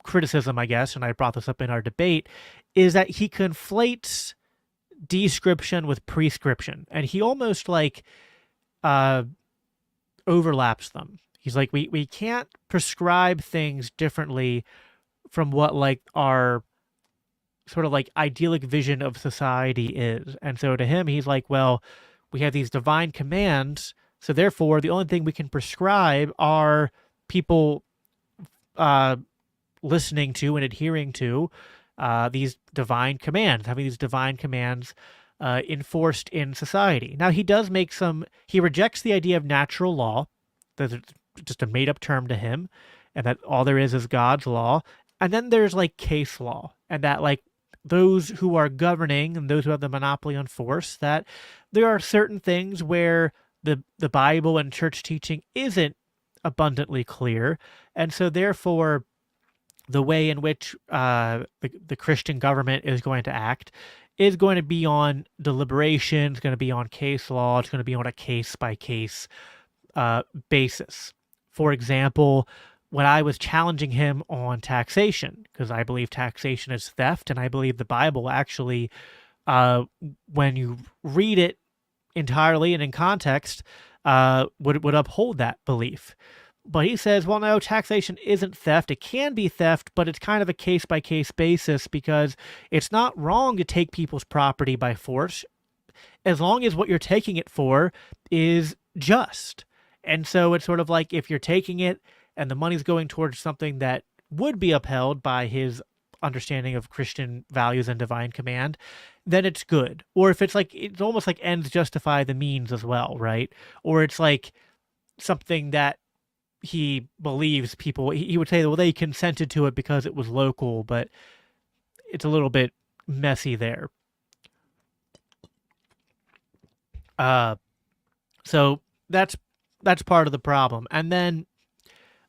criticism, I guess, and I brought this up in our debate, is that he conflates description with prescription, and he almost uh, overlaps them. He's like, we can't prescribe things differently from what our sort of idyllic vision of society is. And so to him, he's like, well, we have these divine commands, so therefore the only thing we can prescribe are people listening to and adhering to these divine commands, having these divine commands enforced in society. Now, he rejects the idea of natural law, that's just a made up term to him, and that all there is God's law. And then there's case law, and that those who are governing and those who have the monopoly on force, that there are certain things where the Bible and church teaching isn't abundantly clear. And so therefore, the way in which the Christian government is going to act is going to be on deliberation, it's going to be on case law, it's going to be on a case-by-case basis. For example, when I was challenging him on taxation, because I believe taxation is theft, and I believe the Bible actually, when you read it entirely and in context, would uphold that belief. But he says, well, no, taxation isn't theft. It can be theft, but it's kind of a case-by-case basis, because it's not wrong to take people's property by force as long as what you're taking it for is just. And so it's sort of like, if you're taking it and the money's going towards something that would be upheld by his understanding of Christian values and divine command, then it's good. Or if it's it's almost like ends justify the means as well, right? Or it's something that he believes people, he would say, well, they consented to it because it was local, but it's a little bit messy there. So that's part of the problem. And then,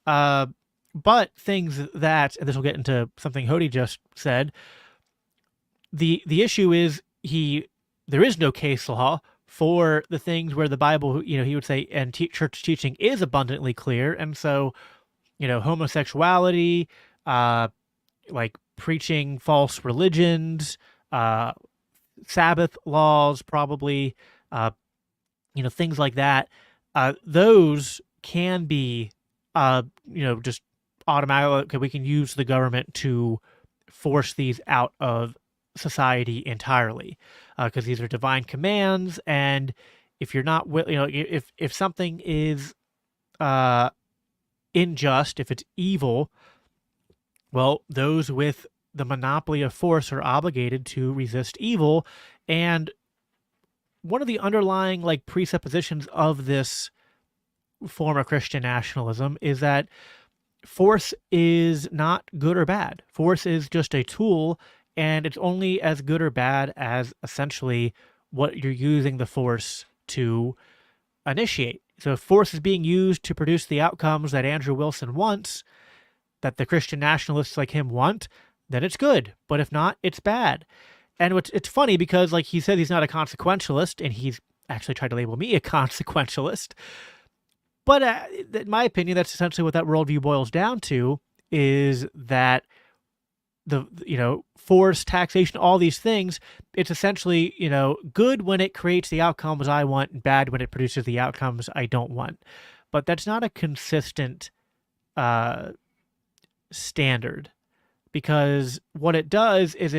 but things that, and this will get into something Hody just said, the issue is there is no case law for the things where the Bible, he would say, and church teaching is abundantly clear. And so, homosexuality, preaching false religions, Sabbath laws, probably, things like that. Those can be, just automatically, we can use the government to force these out of society entirely, because these are divine commands. And if you're not, if something is unjust, if it's evil, well, those with the monopoly of force are obligated to resist evil. And one of the underlying presuppositions of this form of Christian nationalism is that force is not good or bad. Force is just a tool, and it's only as good or bad as essentially what you're using the force to initiate. So if force is being used to produce the outcomes that Andrew Wilson wants, that the Christian nationalists like him want, then it's good. But if not, it's bad. And it's funny because he said he's not a consequentialist, and he's actually tried to label me a consequentialist. But in my opinion, that's essentially what that worldview boils down to, is that force, taxation, all these things, it's essentially, good when it creates the outcomes I want and bad when it produces the outcomes I don't want. But that's not a consistent standard, because what it does is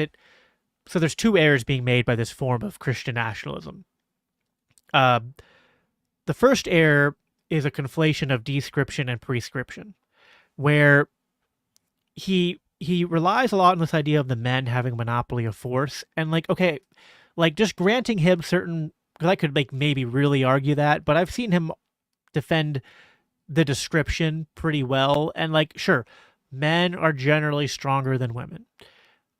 so there's two errors being made by this form of Christian nationalism. The first error is a conflation of description and prescription, where he relies a lot on this idea of the men having monopoly of force, and just granting him certain, because I could maybe really argue that, but I've seen him defend the description pretty well. And sure, men are generally stronger than women.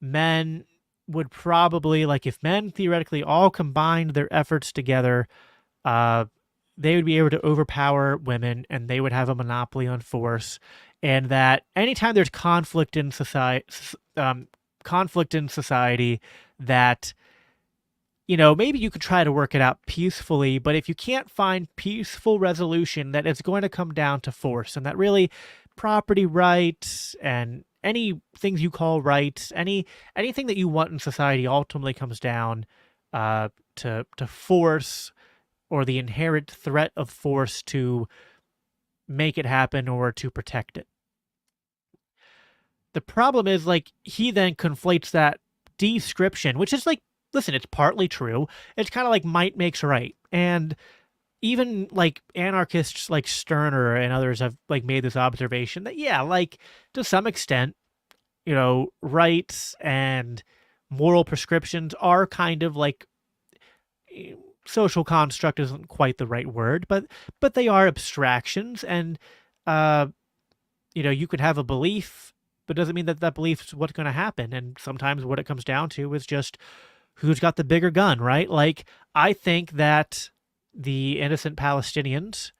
Men would probably, if men theoretically all combined their efforts together, they would be able to overpower women and they would have a monopoly on force, and that anytime there's conflict in society, that maybe you could try to work it out peacefully, but if you can't find peaceful resolution, that it's going to come down to force, and that really property rights and any things you call rights, anything that you want in society ultimately comes down to force, or the inherent threat of force to make it happen or to protect it. The problem is, like, he then conflates that description, which is like, listen, it's partly true. It's kind of like might makes right. And even like anarchists like Stirner and others have like made this observation that, yeah, like to some extent, rights and moral prescriptions are kind of like, social construct isn't quite the right word, but they are abstractions. And you could have a belief, but doesn't mean that that belief is what's going to happen. And sometimes what it comes down to is just who's got the bigger gun, right? Like, I think that the innocent Palestinians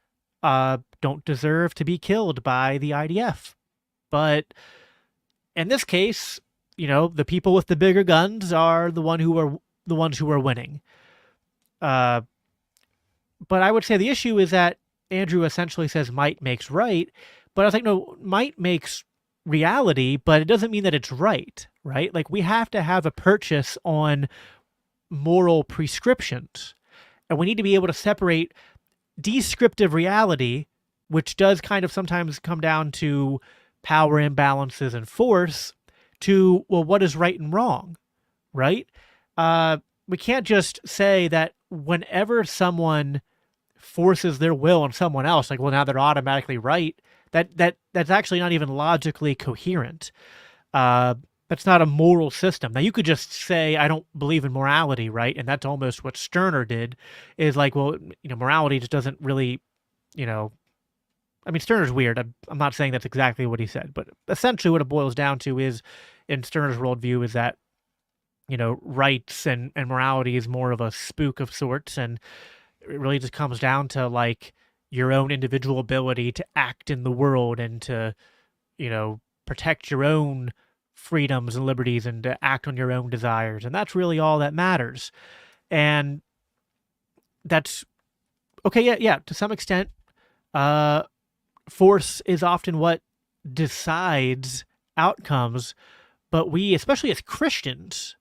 don't deserve to be killed by the IDF. But in this case, the people with the bigger guns are the ones who are winning. But I would say the issue is that Andrew essentially says might makes right, but I was like, no, might makes reality, but it doesn't mean that it's right? Like, we have to have a purchase on moral prescriptions, and we need to be able to separate descriptive reality, which does kind of sometimes come down to power imbalances and force, to, well, what is right and wrong, right? We can't just say that whenever someone forces their will on someone else, like, well, now they're automatically right. That's actually not even logically coherent. That's not a moral system. Now, you could just say, I don't believe in morality, right? And that's almost what Stirner did, is like, well, morality just doesn't really, I mean, Stirner's weird. I'm not saying that's exactly what he said, but essentially what it boils down to is, in Stirner's worldview, is that, rights and morality is more of a spook of sorts, and it really just comes down to, like, your own individual ability to act in the world and to, protect your own freedoms and liberties and to act on your own desires. And that's really all that matters. And that's okay. Yeah. To some extent, force is often what decides outcomes, but we, especially as Christians,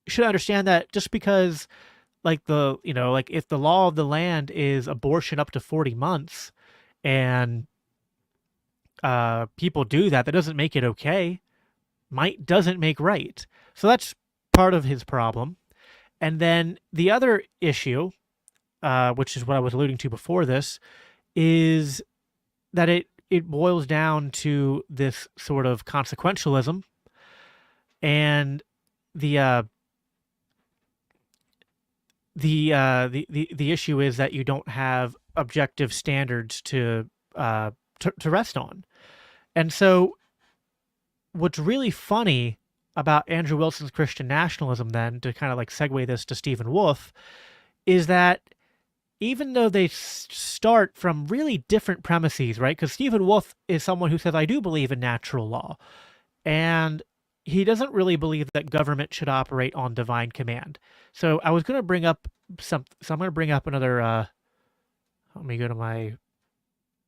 should understand that just because, like, if the law of the land is abortion up to 40 months and people do that, that doesn't make it okay. Might doesn't make right. So that's part of his problem. And then the other issue, which is what I was alluding to before this, is that it boils down to this sort of consequentialism, and the issue is that you don't have objective standards to rest on. And so what's really funny about Andrew Wilson's Christian nationalism, then, to kind of like segue this to Stephen Wolfe, is that even though they start from really different premises, right? Because Stephen Wolfe is someone who says, I do believe in natural law. And he doesn't really believe that government should operate on divine command. So I was going to bring up so I'm going to bring up another, let me go to my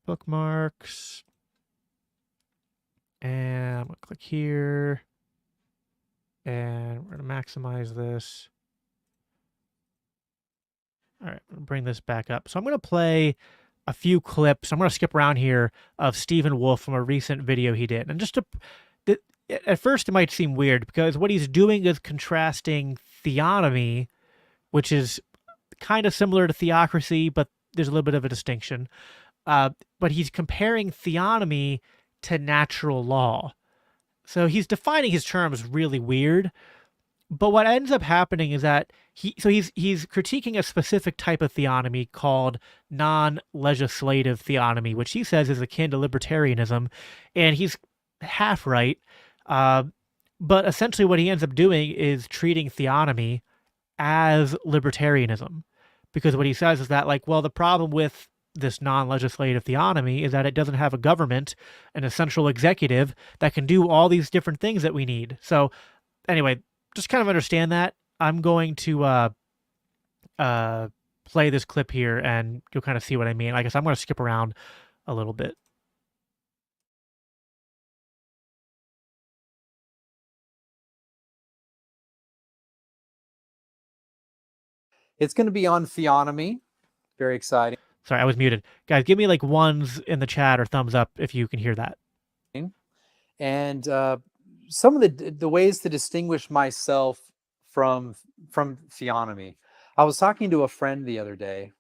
bookmarks. And I'm going to click here. And we're going to maximize this. All right, I'm going to bring this back up. So I'm going to play a few clips. I'm going to skip around here of Stephen Wolfe from a recent video he did. And at first it might seem weird because what he's doing is contrasting theonomy, which is kind of similar to theocracy, but there's a little bit of a distinction. But he's comparing theonomy to natural law. So he's defining his terms really weird. But what ends up happening is that he's critiquing a specific type of theonomy called non-legislative theonomy, which he says is akin to libertarianism, and he's half right. But essentially what he ends up doing is treating theonomy as libertarianism, because what he says is that, like, well, the problem with this non-legislative theonomy is that it doesn't have a government and a central executive that can do all these different things that we need. So anyway, just kind of understand that. I'm going to uh, play this clip here, and you'll kind of see what I mean. I guess I'm going to skip around a little bit. It's going to be on theonomy. Very exciting. Sorry, I was muted. Guys, give me like ones in the chat or thumbs up if you can hear that. And some of the ways to distinguish myself from theonomy. I was talking to a friend the other day,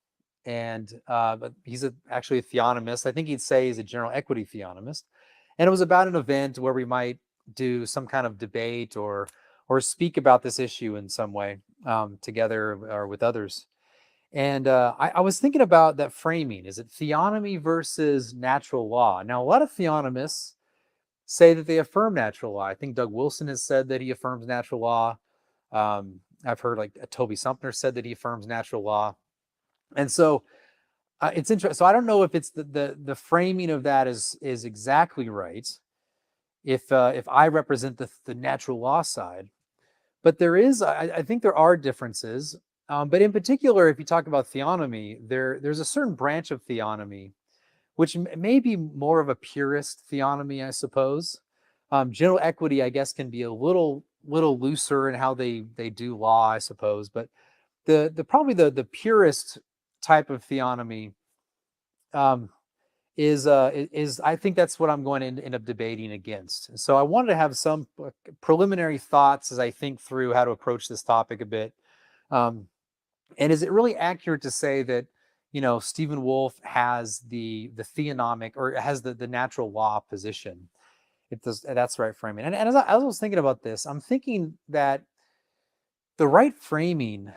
and but he's actually a theonomist. I think he'd say he's a general equity theonomist. And it was about an event where we might do some kind of debate or speak about this issue in some way together or with others. And I was thinking about that framing. Is it theonomy versus natural law? Now, a lot of theonomists say that they affirm natural law. I think Doug Wilson has said that he affirms natural law. I've heard like Toby Sumpner said that he affirms natural law. And so it's interesting. So I don't know if it's the framing of that is exactly right. If I represent the natural law side, but there is, I think there are differences. But in particular, if you talk about theonomy, there's a certain branch of theonomy which may be more of a purist theonomy, I suppose. General equity, I guess, can be a little looser in how they do law, I suppose. But the probably the purist type of theonomy is I think that's what I'm going to end up debating against. So I wanted to have some preliminary thoughts as I think through how to approach this topic a bit. And is it really accurate to say that Stephen Wolfe has the theonomic or has the natural law position? If that's the right framing. And as I was thinking about this, I'm thinking that the right framing,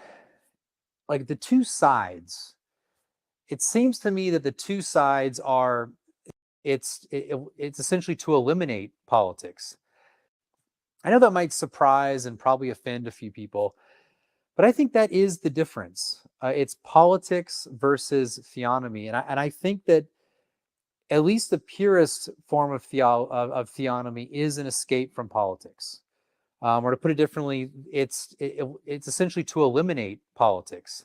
like the two sides, it seems to me that the two sides are it's essentially to eliminate politics. I know that might surprise and probably offend a few people, but I think that is the difference. It's politics versus theonomy, and I think that at least the purest form of theonomy is an escape from politics. Or to put it differently, it's essentially to eliminate politics.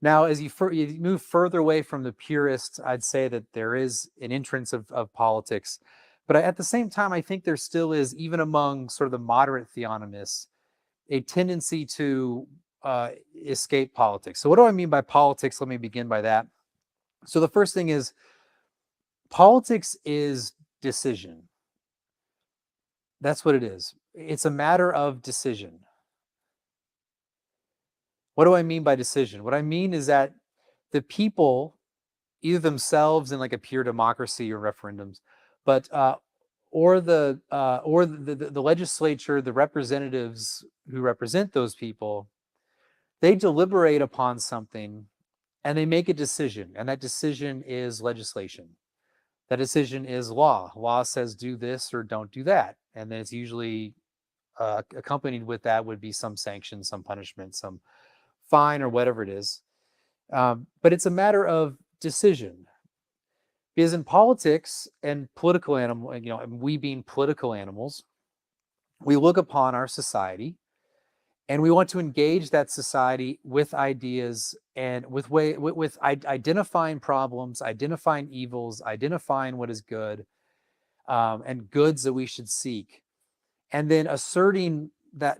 Now, as you move further away from the purists, I'd say that there is an entrance of politics. But at the same time, I think there still is, even among sort of the moderate theonomists, a tendency to escape politics. So what do I mean by politics? Let me begin by that. So the first thing is, politics is decision. That's what it is. It's a matter of decision. What do I mean by decision? What I mean is that the people, either themselves in like a pure democracy or referendums, but or the legislature, the representatives who represent those people, they deliberate upon something and they make a decision, and that decision is legislation. That decision is law. Law says do this or don't do that, and then it's usually accompanied with that would be some sanction, some punishment, some fine, or whatever it is. But it's a matter of decision. Because in politics and political animal, and we being political animals, we look upon our society and we want to engage that society with ideas and with identifying problems, identifying evils, identifying what is good, and goods that we should seek, and then asserting that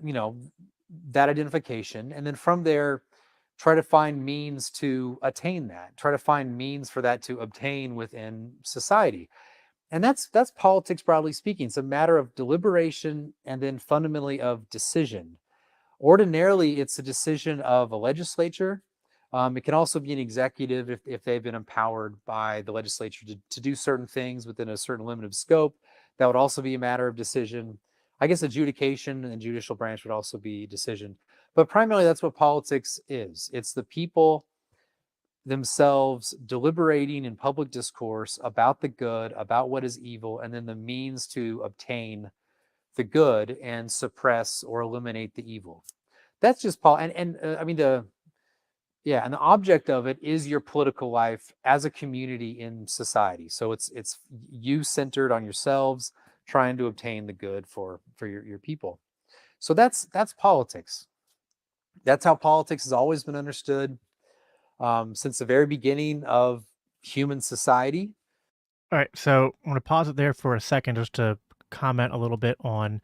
that identification, and then from there try to find means to attain that, try to find means for that to obtain within society. And that's politics, broadly speaking. It's a matter of deliberation and then fundamentally of decision. Ordinarily, it's a decision of a legislature. It can also be an executive if they've been empowered by the legislature to do certain things within a certain limited scope. That would also be a matter of decision. I guess adjudication and judicial branch would also be decision. But primarily, that's what politics is. It's the people themselves deliberating in public discourse about the good, about what is evil, and then the means to obtain the good and suppress or eliminate the evil. That's just I mean, Yeah, and the object of it is your political life as a community in society. So it's you centered on yourselves, trying to obtain the good for your people. So that's politics. That's how politics has always been understood since the very beginning of human society. All right, so I'm going to pause it there for a second just to comment a little bit on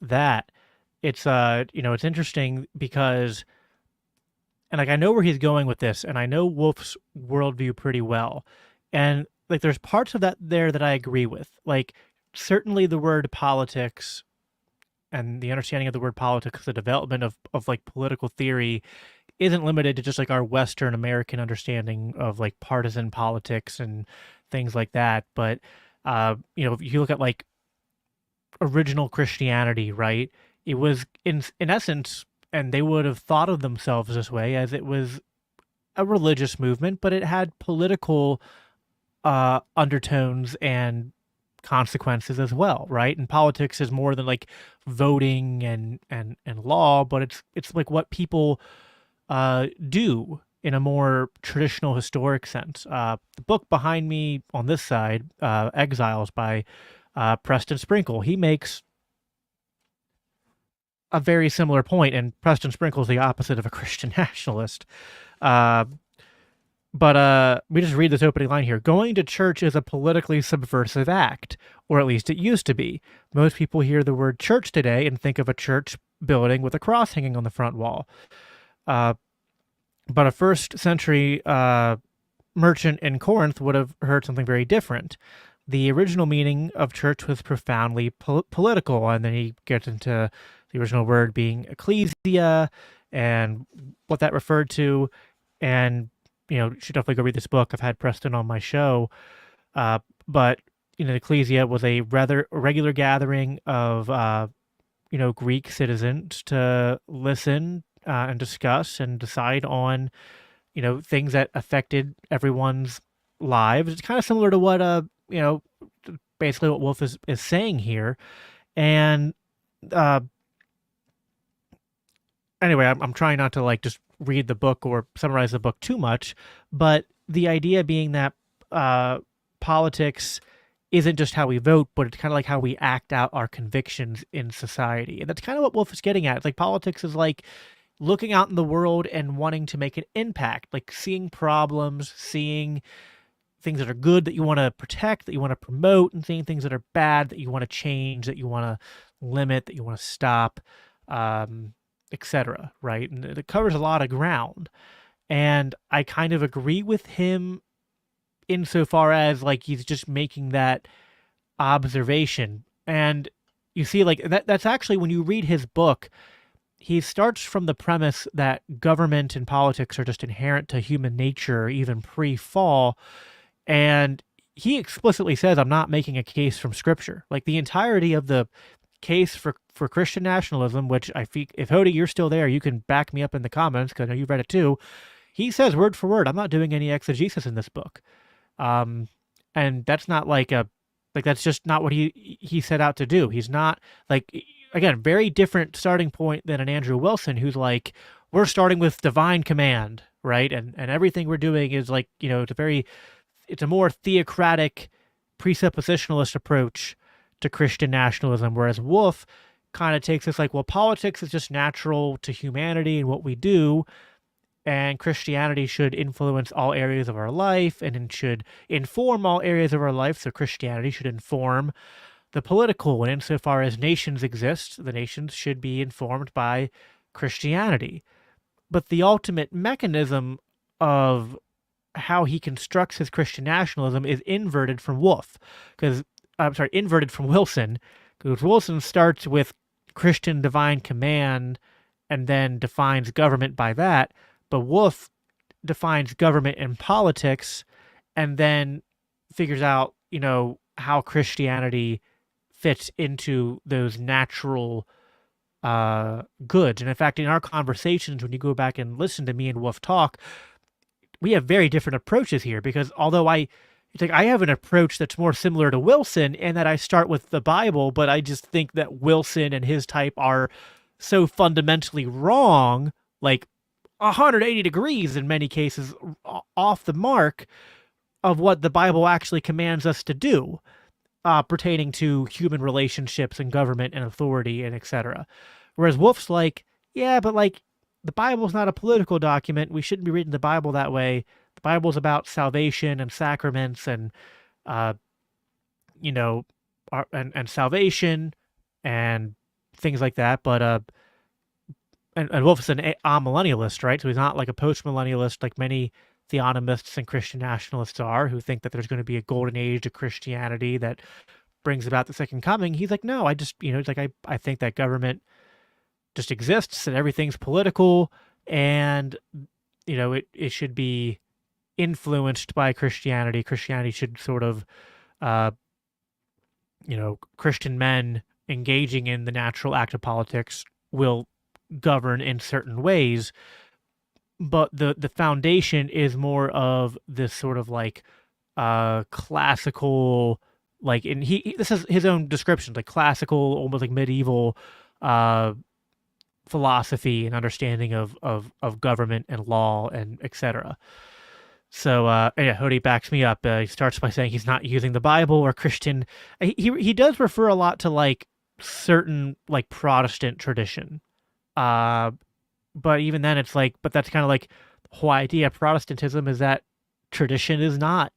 that. It's it's interesting because, and like I know where he's going with this, and I know Wolfe's worldview pretty well, and like there's parts of that there that I agree with. Like certainly the word politics and the understanding of the word politics, the development of like political theory isn't limited to just like our Western American understanding of like partisan politics and things like that. But if you look at like original Christianity, right? It was in essence, and they would have thought of themselves this way, as it was a religious movement, but it had political undertones and consequences as well, right? And politics is more than like voting and law, but it's like what people do in a more traditional historic sense. The book behind me on this side, Exiles by Preston Sprinkle, he makes a very similar point, and Preston Sprinkle is the opposite of a Christian nationalist. Uh, but we just read this opening line here. Going to church is a politically subversive act, or at least it used to be. Most people hear the word church today and think of a church building with a cross hanging on the front wall. But a first century merchant in Corinth would have heard something very different. The original meaning of church was profoundly political, and then he gets into the original word being ecclesia and what that referred to. And you should definitely go read this book. I've had Preston on my show, but ecclesia was a rather regular gathering of Greek citizens to listen and discuss and decide on things that affected everyone's lives. It's kind of similar to what basically what Wolfe is saying here. And anyway, I'm trying not to like just read the book or summarize the book too much, but the idea being that politics isn't just how we vote, but it's kind of like how we act out our convictions in society. And that's kind of what Wolfe is getting at. It's like politics is like looking out in the world and wanting to make an impact, like seeing problems, seeing things that are good that you want to protect, that you want to promote, and seeing things that are bad that you want to change, that you want to limit, that you want to stop, etc. Right? And it covers a lot of ground. And I kind of agree with him insofar as like he's just making that observation. And you see, like that's actually when you read his book, he starts from the premise that government and politics are just inherent to human nature, even pre-fall. And he explicitly says, I'm not making a case from scripture. Like the entirety of the case for Christian nationalism, which I think, if Hody, you're still there, you can back me up in the comments because I know you've read it too. He says word for word, I'm not doing any exegesis in this book. And that's not like that's just not what he set out to do. He's not like, again, very different starting point than an Andrew Wilson, who's like, we're starting with divine command, right? And everything we're doing is like, it's a more theocratic, presuppositionalist approach to Christian nationalism, whereas Wolfe kind of takes this like, well, politics is just natural to humanity and what we do, and Christianity should influence all areas of our life and it should inform all areas of our life, so Christianity should inform the political, and insofar as nations exist, the nations should be informed by Christianity. But the ultimate mechanism of how he constructs his Christian nationalism is inverted from Wolfe, inverted from Wilson, because Wilson starts with Christian divine command and then defines government by that, but Wolfe defines government and politics and then figures out, how Christianity fits into those natural goods. And in fact, in our conversations, when you go back and listen to me and Wolfe talk, we have very different approaches here, because although I have an approach that's more similar to Wilson in that I start with the Bible, but I just think that Wilson and his type are so fundamentally wrong, like 180 degrees in many cases off the mark of what the Bible actually commands us to do, pertaining to human relationships and government and authority and etc. Whereas Wolfe's like, yeah, but like the Bible's not a political document. We shouldn't be reading the Bible that way. The Bible's about salvation and sacraments and uh, you know, and salvation and things like that. But and Wolf's an amillennialist, right? So he's not like a post-millennialist like many theonomists and Christian nationalists are, who think that there's going to be a golden age of Christianity that brings about the second coming. He's like, no, I just, it's like, I think that government just exists and everything's political, and, it should be influenced by Christianity. Christianity should sort of, uh, Christian men engaging in the natural act of politics will govern in certain ways, but the foundation is more of this sort of like classical, like, and this is his own description, like classical, almost like medieval uh philosophy and understanding of government and law and etc. So yeah, Hody backs me up. He starts by saying he's not using the Bible or Christian. He does refer a lot to like certain like Protestant tradition. Uh, but even then, it's like, but that's kind of like the whole idea of Protestantism is that tradition is not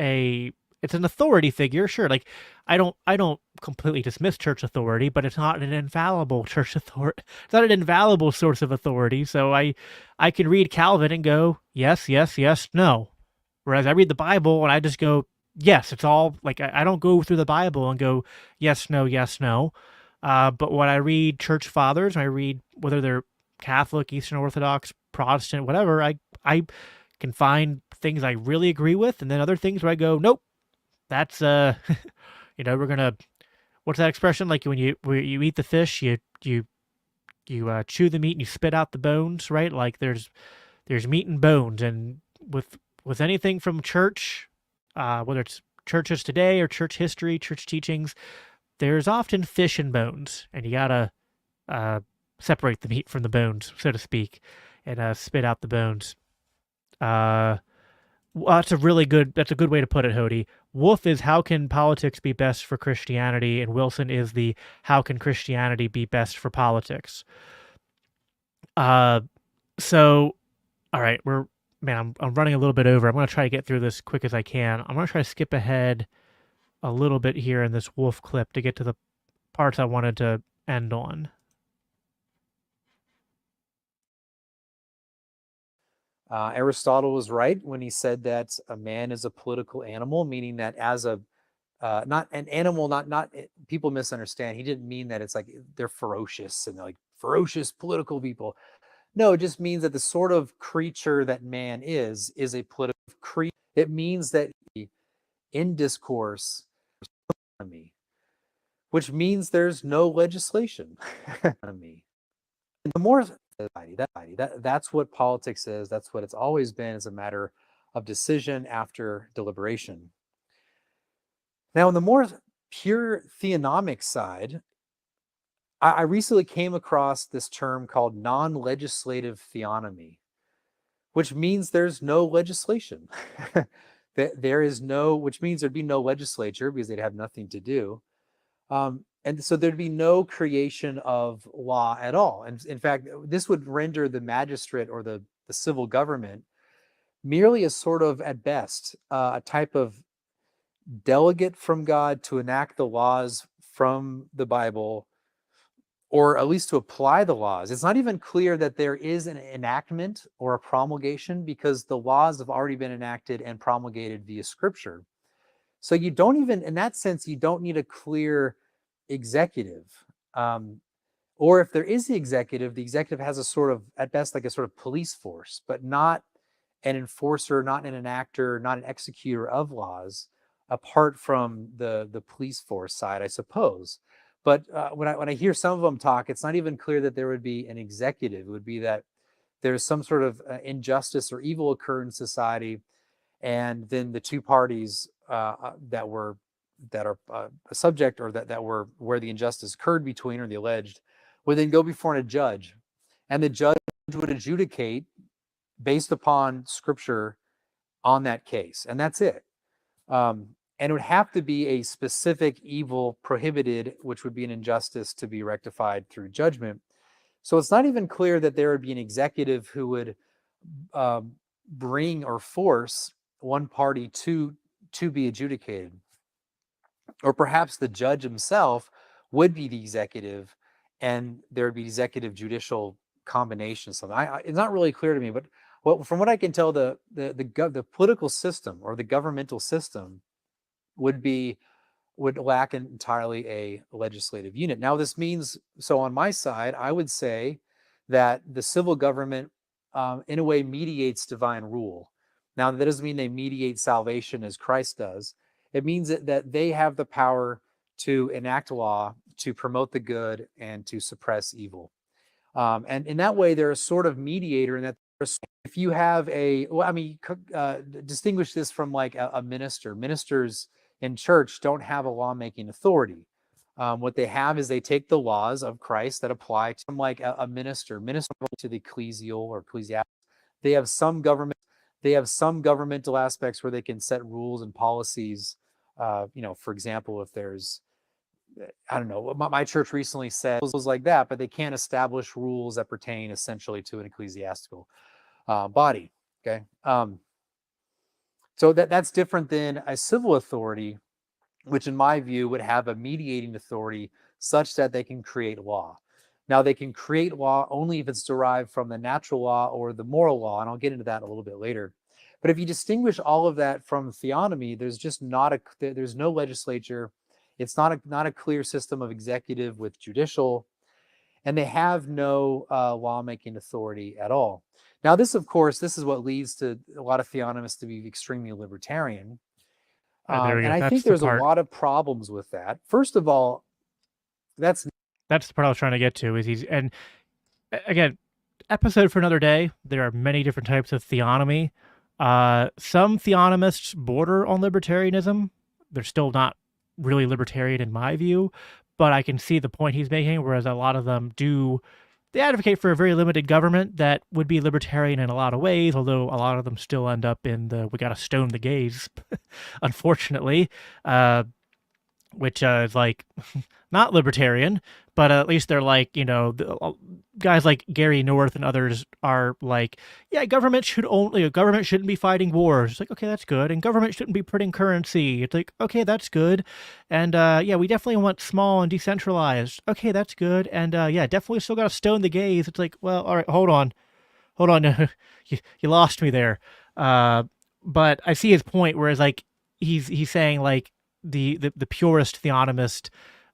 a, it's an authority figure, sure. Like I don't completely dismiss church authority, but it's not an infallible church authority. It's not an infallible source of authority. So I can read Calvin and go yes, yes, yes, no. Whereas I read the Bible and I just go yes. It's all like I don't go through the Bible and go yes, no, yes, no. But when I read church fathers, I read whether they're Catholic, Eastern Orthodox, Protestant, whatever, I can find things I really agree with, and then other things where I go, nope, that's we're gonna, what's that expression, like when you eat the fish, you chew the meat and you spit out the bones, right? Like there's meat and bones, and with anything from church, whether it's churches today or church history, church teachings, there's often fish and bones, and you gotta uh, separate the meat from the bones, so to speak, and spit out the bones. Well, that's a good way to put it, Hody. Wolfe is how can politics be best for Christianity, and Wilson is the how can Christianity be best for politics. Uh, so all right, I'm running a little bit over. I'm gonna try to get through this quick as I can. I'm gonna try to skip ahead a little bit here in this Wolfe clip to get to the parts I wanted to end on. Aristotle was right when he said that a man is a political animal, meaning that as a not an animal, not people misunderstand. He didn't mean that it's like they're ferocious and they're like ferocious political people. No, it just means that the sort of creature that man is a political creature. It means that in discourse, which means there's no legislation. The more that's what politics is. That's what it's always been. It's a matter of decision after deliberation. Now, on the more pure theonomic side, I recently came across this term called non-legislative theonomy, which means there's no legislation. There is no, which means there'd be no legislature because they'd have nothing to do. And so there'd be no creation of law at all. And in fact, this would render the magistrate or the civil government merely as sort of, at best, a type of delegate from God to enact the laws from the Bible, or at least to apply the laws. It's not even clear that there is an enactment or a promulgation because the laws have already been enacted and promulgated via scripture. So you don't even, in that sense, you don't need a clear executive. Or if there is the executive has a sort of, at best, like a sort of police force, but not an enforcer, not an enactor, not an executor of laws, apart from the police force side, I suppose. But when I hear some of them talk, it's not even clear that there would be an executive. It would be that there's some sort of injustice or evil occur in society, and then the two parties that are a subject, or that were where the injustice occurred between, or the alleged, would then go before a judge, and the judge would adjudicate based upon scripture on that case, and that's it. And it would have to be a specific evil prohibited, which would be an injustice to be rectified through judgment. So it's not even clear that there would be an executive who would bring or force one party to be adjudicated. Or perhaps the judge himself would be the executive, and there would be executive judicial combination. So it's not really clear to me, but from what I can tell, the political system or the governmental system would lack entirely a legislative unit. Now, this means, so on my side, I would say that the civil government, in a way, mediates divine rule. Now, that doesn't mean they mediate salvation as Christ does. It means that they have the power to enact law, to promote the good, and to suppress evil. And in that way, they're a sort of mediator in that if you have distinguish this from like a minister. Ministers in church don't have a lawmaking authority. What they have is they take the laws of Christ that apply to them, like a minister to the ecclesial or ecclesiastical. They have some governmental aspects where they can set rules and policies. For example, if there's, I don't know, my church recently said it was like that, but they can't establish rules that pertain essentially to an ecclesiastical body. Okay. So that's different than a civil authority, which in my view would have a mediating authority such that they can create law. Now, they can create law only if it's derived from the natural law or the moral law, and I'll get into that a little bit later. But if you distinguish all of that from theonomy, there's just there's no legislature. It's not a clear system of executive with judicial, and they have no lawmaking authority at all. Now, this is what leads to a lot of theonomists to be extremely libertarian. And I think there's a lot of problems with that. First of all, that's the part I was trying to get to. And again, episode for another day. There are many different types of theonomy. Some theonomists border on libertarianism. They're still not really libertarian in my view, but I can see the point he's making, whereas a lot of them they advocate for a very limited government that would be libertarian in a lot of ways, although a lot of them still end up in we gotta stone the gays, unfortunately, which is like not libertarian, but at least they're like, guys like Gary North and others are like, yeah, government shouldn't be fighting wars. It's like, okay, that's good. And government shouldn't be printing currency. It's like, okay, that's good. And yeah, we definitely want small and decentralized. Okay, that's good. And yeah, definitely still got to stone the gays. It's like, well, all right, hold on. you lost me there. But I see his point, whereas like he's saying like the purist theonomist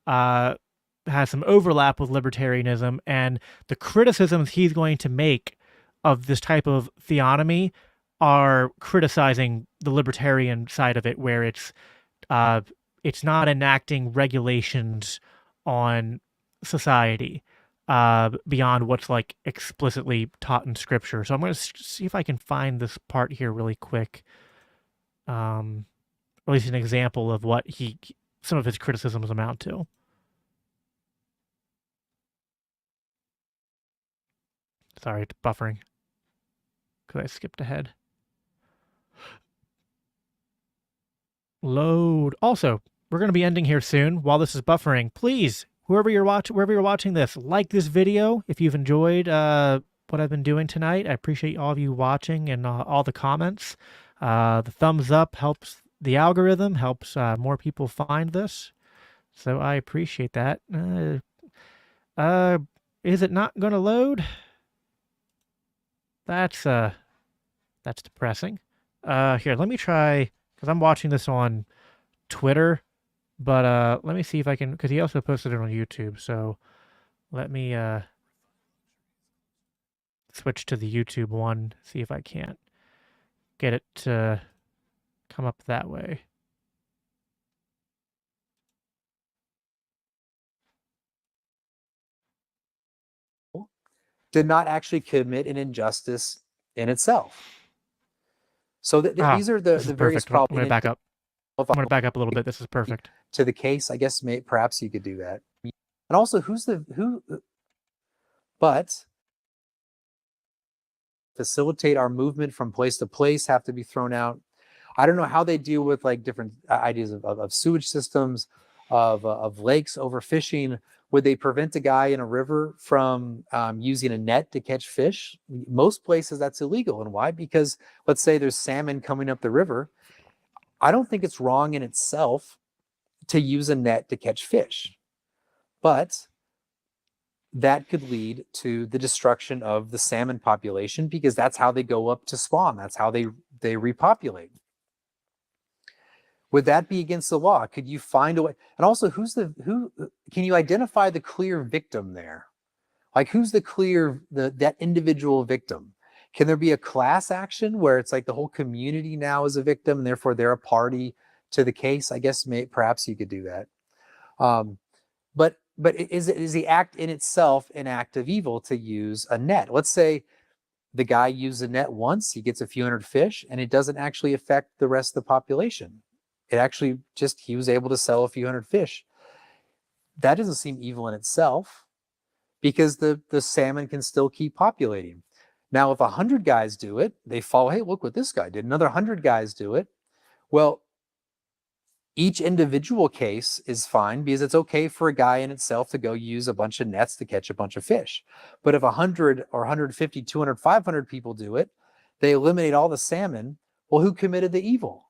has some overlap with libertarianism, and the criticisms he's going to make of this type of theonomy are criticizing the libertarian side of it, where it's not enacting regulations on society beyond what's like explicitly taught in scripture. So I'm going to see if I can find this part here really quick. Or at least an example of what some of his criticisms amount to. Sorry, it's buffering because I skipped ahead. Load. Also, we're going to be ending here soon. While this is buffering, please, wherever you're watching this, like this video if you've enjoyed what I've been doing tonight. I appreciate all of you watching and all the comments. The thumbs up helps the algorithm, helps more people find this. So I appreciate that. Is it not going to load? That's depressing. Here, let me try, because I'm watching this on Twitter, but let me see if I can, because he also posted it on YouTube, so let me switch to the YouTube one, see if I can't get it to come up that way. Did not actually commit an injustice in itself. So these are the various problems. I'm going to back up. I'm going to back up a little bit. This is perfect. To the case, I guess perhaps you could do that. And also, but facilitate our movement from place to place have to be thrown out. I don't know how they deal with like different ideas of sewage systems, of lakes overfishing. Would they prevent a guy in a river from using a net to catch fish? Most places that's illegal. And why? Because let's say there's salmon coming up the river. I don't think it's wrong in itself to use a net to catch fish, but that could lead to the destruction of the salmon population because that's how they go up to spawn. That's how they repopulate. Would that be against the law? Could you find a way? And also, who can you identify the clear victim there? Like who's that individual victim? Can there be a class action where it's like the whole community now is a victim and therefore they're a party to the case? I guess perhaps you could do that. But is the act in itself an act of evil to use a net? Let's say the guy used a net once, he gets a few hundred fish, and it doesn't actually affect the rest of the population. It actually he was able to sell a few hundred fish. That doesn't seem evil in itself because the salmon can still keep populating. Now, if 100 guys do it, they follow, hey, look what this guy did. Another 100 guys do it. Well, each individual case is fine because it's okay for a guy in itself to go use a bunch of nets to catch a bunch of fish. But if 100 or 150, 200, 500 people do it, they eliminate all the salmon. Well, who committed the evil?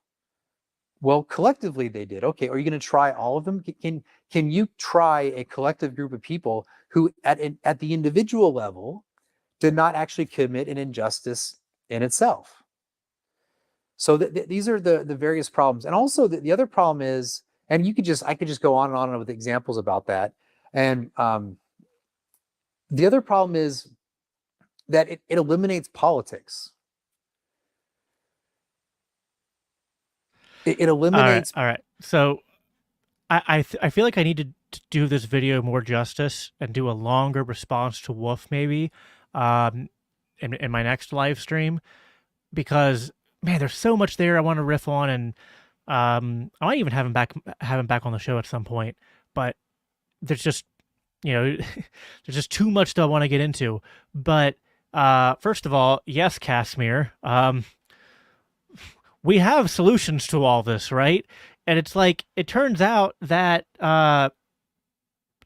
Well, collectively they did. Okay, are you going to try all of them? Can you try a collective group of people who at the individual level did not actually commit an injustice in itself? So these are the various problems. And also the other problem is, and I could just go on and on with examples about that. And the other problem is that it eliminates politics. It eliminates. All right. So I feel like I need to do this video more justice and do a longer response to Wolfe maybe in my next live stream, because man, there's so much there I want to riff on, and I might even have him back on the show at some point. But there's just there's just too much that I want to get into. But first of all, yes, Casimir, we have solutions to all this, right? And it's like, it turns out that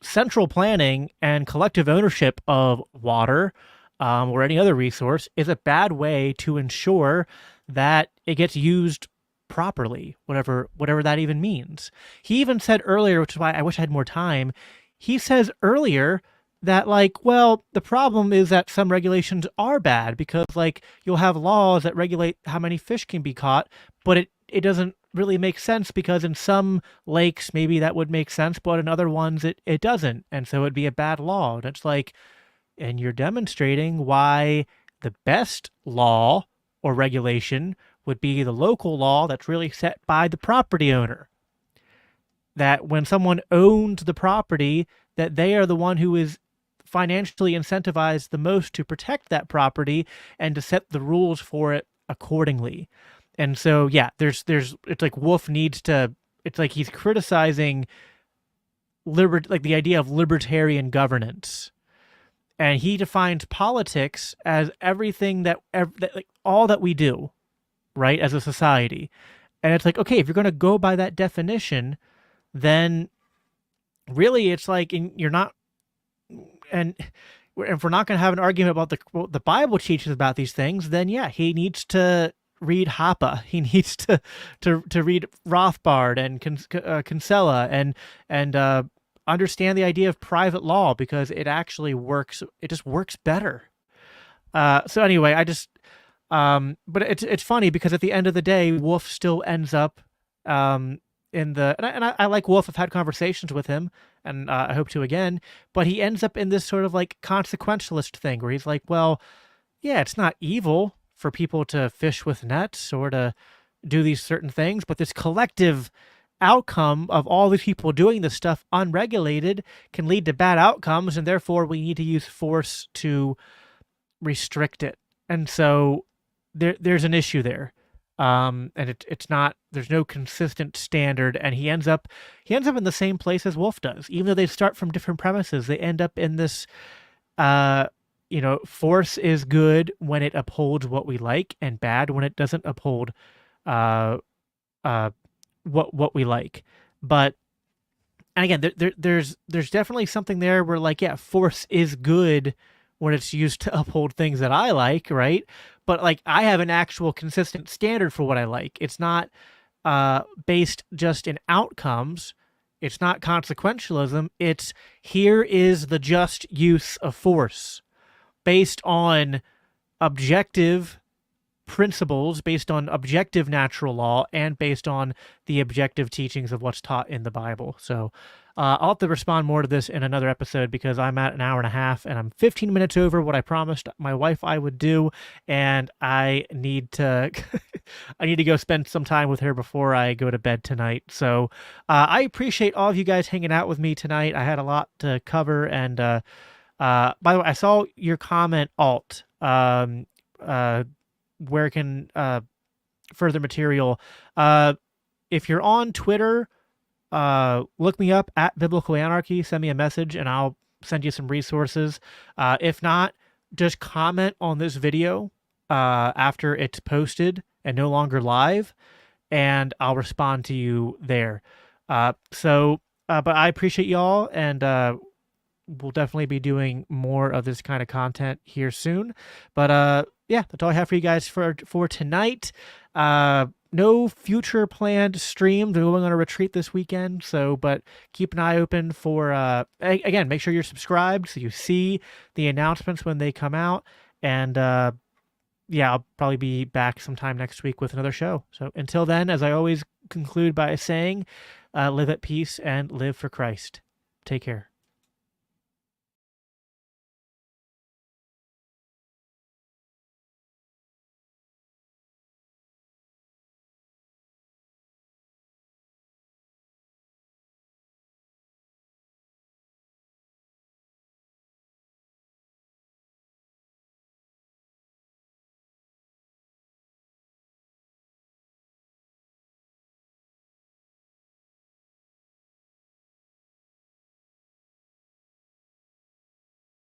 central planning and collective ownership of water or any other resource is a bad way to ensure that it gets used properly, whatever that even means. He even said earlier, which is why I wish I had more time, he says earlier that, like, well, the problem is that some regulations are bad because, like, you'll have laws that regulate how many fish can be caught, but it doesn't really make sense because in some lakes maybe that would make sense, but in other ones it doesn't, and so it'd be a bad law. And it's like, and you're demonstrating why the best law or regulation would be the local law that's really set by the property owner. That when someone owns the property, that they are the one who is financially incentivized the most to protect that property and to set the rules for it accordingly. And so, yeah, there's it's like Wolfe needs to, it's like he's criticizing like the idea of libertarian governance. And he defines politics as everything that like all that we do, right, as a society. And it's like, okay, if you're going to go by that definition, then really it's like you're not, and if we're not going to have an argument about what the Bible teaches about these things, then yeah, he needs to read Hoppe. He needs to read Rothbard and Kinsella and understand the idea of private law, because it actually works. It just works better. So anyway, I just but it's funny because at the end of the day, Wolfe still ends up in the, and I like Wolfe. I've had conversations with him, and I hope to again. But he ends up in this sort of like consequentialist thing where he's like, well, yeah, it's not evil for people to fish with nets or to do these certain things, but this collective outcome of all these people doing this stuff unregulated can lead to bad outcomes, and therefore we need to use force to restrict it. And so there's an issue there. And it's not, there's no consistent standard, and he ends up in the same place as Wolfe does. Even though they start from different premises, they end up in this force is good when it upholds what we like, and bad when it doesn't uphold uh, uh, what we like. But and again, there's definitely something there where, like, yeah, force is good when it's used to uphold things that I like, right? But like, I have an actual consistent standard for what I like. It's not based just in outcomes. It's not consequentialism. It's here is the just use of force based on objective principles, based on objective natural law, and based on the objective teachings of what's taught in the Bible. So I'll have to respond more to this in another episode because I'm at an hour and a half and I'm 15 minutes over what I promised my wife I would do, and I need to I need to go spend some time with her before I go to bed tonight. So I appreciate all of you guys hanging out with me tonight. I had a lot to cover, and by the way, I saw your comment, Alt. Where can further material? If you're on Twitter, look me up at Biblical Anarchy. Send me a message, and I'll send you some resources. If not, just comment on this video after it's posted and no longer live, and I'll respond to you there. But I appreciate y'all, and we'll definitely be doing more of this kind of content here soon. But yeah, that's all I have for you guys for tonight. No future planned streams. We're going on a retreat this weekend, but keep an eye open for again, make sure you're subscribed so you see the announcements when they come out. And yeah, I'll probably be back sometime next week with another show. So until then, as I always conclude by saying, live at peace and live for Christ. Take care.